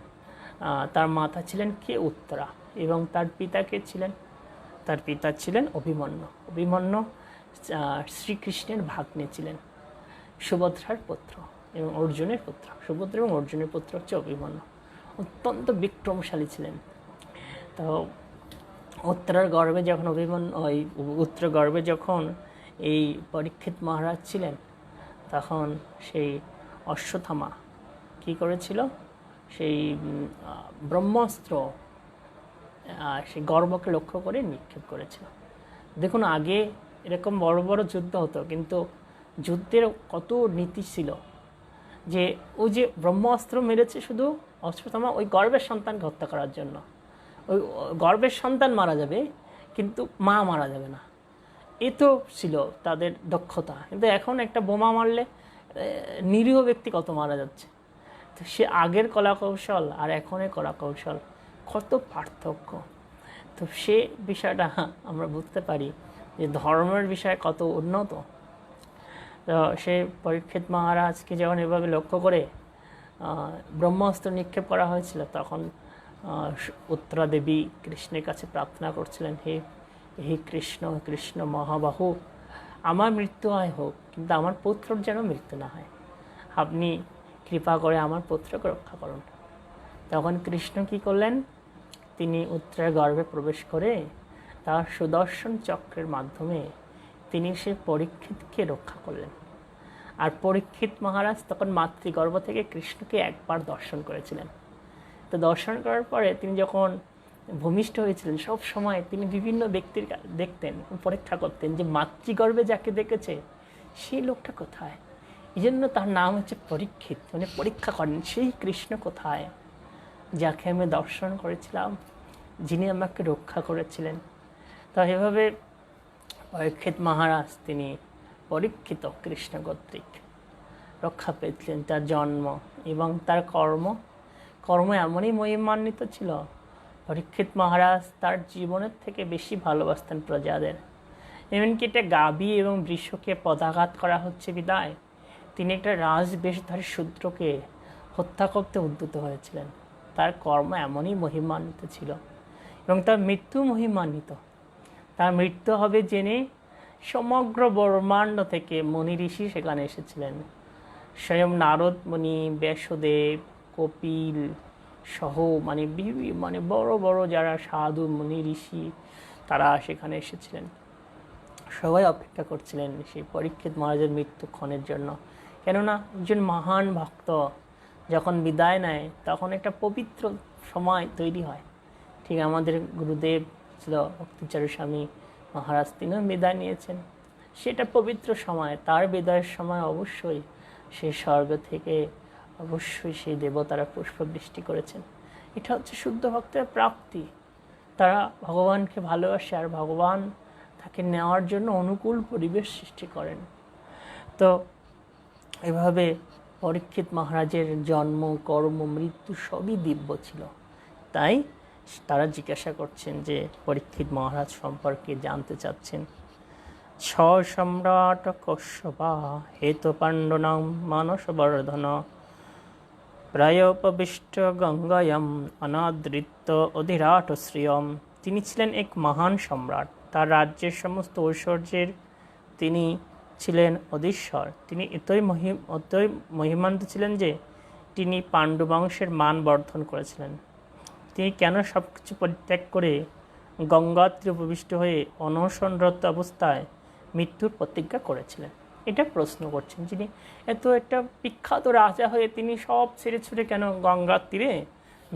তার মাতা ছিলেন কে? উত্তরা। এবং তার পিতা কে ছিলেন? তার পিতা ছিলেন অভিমন্যু। অভিমন্যু শ্রীকৃষ্ণের ভাগ্নে ছিলেন, সুভদ্রার পুত্র এবং অর্জুনের পুত্র। সুভদ্রা এবং অর্জুনের পুত্র হচ্ছে অভিমন্যু। অত্যন্ত বিক্রমশালী ছিলেন। তো উত্তরার গর্ভে যখন উত্তর গর্ভে যখন এই পরীক্ষিত মহারাজ ছিলেন, তখন সেই অশ্বত্থামা কী করেছিল? সেই ব্রহ্মাস্ত্র সেই গর্ভকে লক্ষ্য করে নিক্ষেপ করেছিল। দেখুন, আগে এরকম বড় বড় যুদ্ধ হতো, কিন্তু যুদ্ধের কত নীতি ছিল, যে ওই যে ব্রহ্মাস্ত্র মেরেছে শুধু অশ্বত্থামা ওই গর্ভের সন্তানকে হত্যা করার জন্য। ওই গর্ভের সন্তান মারা যাবে, কিন্তু মা মারা যাবে না। এ তো ছিল তাদের দক্ষতা। কিন্তু এখন একটা বোমা মারলে নিরীহ ব্যক্তি কত মারা যাচ্ছে। তো সে আগের কলা কৌশল আর এখনের কলা কৌশল কত পার্থক্য। তো সে বিষয়টা আমরা বুঝতে পারি যে ধর্মের বিষয়ে কত উন্নত। তো সে পরীক্ষিত মহারাজকে যখন এভাবে লক্ষ্য করে ব্রহ্মাস্ত্র নিক্ষেপ করা হয়েছিল, তখন উত্তরা দেবী কৃষ্ণের কাছে প্রার্থনা করছিলেন, হে কৃষ্ণ, কৃষ্ণ মহাবাহু, আমার মৃত্যু হয় হোক, কিন্তু আমার পুত্রর যেন মৃত্যু না হয়। আপনি কৃপা করে আমার পুত্রকে রক্ষা করুন। তখন কৃষ্ণ কি করলেন? তিনি উত্তরার গর্ভে প্রবেশ করে তার সুদর্শন চক্রের মাধ্যমে তিনি সে পরীক্ষিতকে রক্ষা করলেন। আর পরীক্ষিত মহারাজ তখন মাতৃগর্ভ থেকে কৃষ্ণকে একবার দর্শন করেছিলেন। তো দর্শন করার পরে তিনি যখন ভূমিষ্ঠ হয়েছিলেন, সব সময় তিনি বিভিন্ন ব্যক্তির দেখতেন, পরীক্ষা করতেন যে মাতৃগর্ভে যাকে দেখেছে সেই লোকটা কোথায়। এই জন্য তার নাম হচ্ছে পরীক্ষিত, মানে পরীক্ষা করেন সেই কৃষ্ণ কোথায়, যাকে আমি দর্শন করেছিলাম, যিনি আমাকে রক্ষা করেছিলেন। তো এভাবে পরীক্ষিত মহারাজ তিনি পরীক্ষিত কৃষ্ণ কর্তৃক রক্ষা পেয়েছিলেন। তার জন্ম এবং তার কর্ম এমনই মহিমান্বিত ছিল। পরীক্ষিত মহারাজ তার জীবনের থেকে বেশি ভালোবাসতেন প্রজাদের। এমনকি একটা গাভী এবং বৃষকে পদাঘাত করা হচ্ছে বিদায় তিনি একটা রাজবেশধারী শূদ্রকে হত্যা করতে উদ্যত হয়েছিলেন। তার কর্ম এমনই মহিমান্বিত ছিল এবং তার মৃত্যু মহিমান্বিত। তার মৃত্যু হবে জেনে সমগ্র ব্রহ্মাণ্ড থেকে মুনি ঋষি সেখানে এসেছিলেন। স্বয়ং নারদ মুনি, ব্যাসদেব, কপিল সহ মানে বড় বড় যারা সাধু মুনি ঋষি, তারা সেখানে এসেছিলেন। সবাই অপেক্ষা করছিলেন সেই পরীক্ষিত মহারাজের মৃত্যুক্ষণের জন্য। কেননা একজন মহান ভক্ত যখন বিদায় নেয়, তখন একটা পবিত্র সময় তৈরি হয়। ঠিক আমাদের গুরুদেব ছিল ভক্তিচারু স্বামী মহারাজ, তিনিও বিদায় নিয়েছেন। সেটা পবিত্র সময়। তার বিদায়ের সময় অবশ্যই সেই স্বর্গ থেকে অবশ্যই সেই দেবতারা পুষ্পবৃষ্টি করেছেন। এটা হচ্ছে শুদ্ধ ভক্তের প্রাপ্তি। তারা ভগবানকে ভালোবাসে আর ভগবান তাকে নেওয়ার জন্য অনুকূল পরিবেশ সৃষ্টি করেন। তো এভাবে পরীক্ষিত মহারাজের জন্ম, কর্ম, মৃত্যু সবই দিব্য ছিল। তাই তারা জিজ্ঞাসা করছেন যে পরীক্ষিত মহারাজ সম্পর্কে জানতে চাচ্ছেন। সম্রাট কশ্যপা হেতু পাণ্ডনাং মানসবর্ধন প্রায়োপবিষ্ট গঙ্গায়ম অনাদৃত্য অধিরাট শ্রিয়ম। তিনি ছিলেন এক মহান সম্রাট। তার রাজ্যের সমস্ত ঐশ্বর্যের তিনি ছিলেন অধীশ্বর। তিনি এতই মহিমান্বিত ছিলেন যে তিনি পাণ্ডু বংশের মান বর্ধন করেছিলেন। তিনি কেন সব কিছু পরিত্যাগ করে গঙ্গাত্রে উপবিষ্ট হয়ে অনশনরত অবস্থায় মৃত্যুর প্রতিজ্ঞা করেছিলেন। এটা প্রশ্ন করছেন, যিনি এত একটা বিখ্যাত রাজা হয়ে তিনি সব ছেড়ে ছুড়ে কেন গঙ্গার তীরে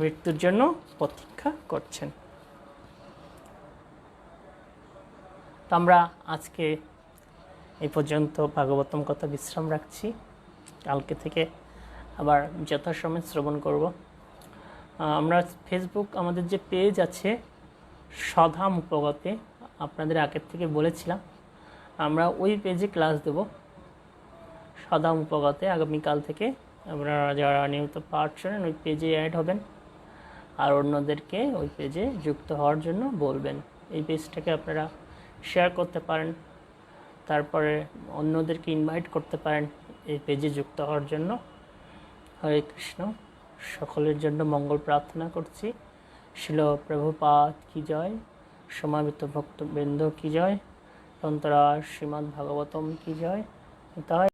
মৃত্যুর জন্য প্রতীক্ষা করছেন। তো আমরা আজকে এই পর্যন্ত ভাগবতম কথা বিশ্রাম রাখছি, কালকে থেকে আবার যথাসময়ে শ্রবণ করব। আমরা ফেসবুক আমাদের যে পেজ আছে সধাম উপগতে, আপনাদের আগের থেকে বলেছিলাম আমরা ওই পেজে ক্লাস দেব সধাম উপগতে। আগামীকাল থেকে আপনারা যারা নিয়মিত পাঠ শোনেন ওই পেজে অ্যাড হবেন আর অন্যদেরকে ওই পেজে যুক্ত হওয়ার জন্য বলবেন। এই পেজটাকে আপনারা শেয়ার করতে পারেন, তারপরে অন্যদেরকে ইনভাইট করতে পারেন এই পেজে যুক্ত হওয়ার জন্য। হরে কৃষ্ণ। সকলের জন্য মঙ্গল প্রার্থনা করছি। শিল প্রভুপাদ কি জয়, সমাবেত ভক্তবৃন্দ কি জয়, অন্তরা শ্রীমদ্ ভাগবতম কি জয়। তাই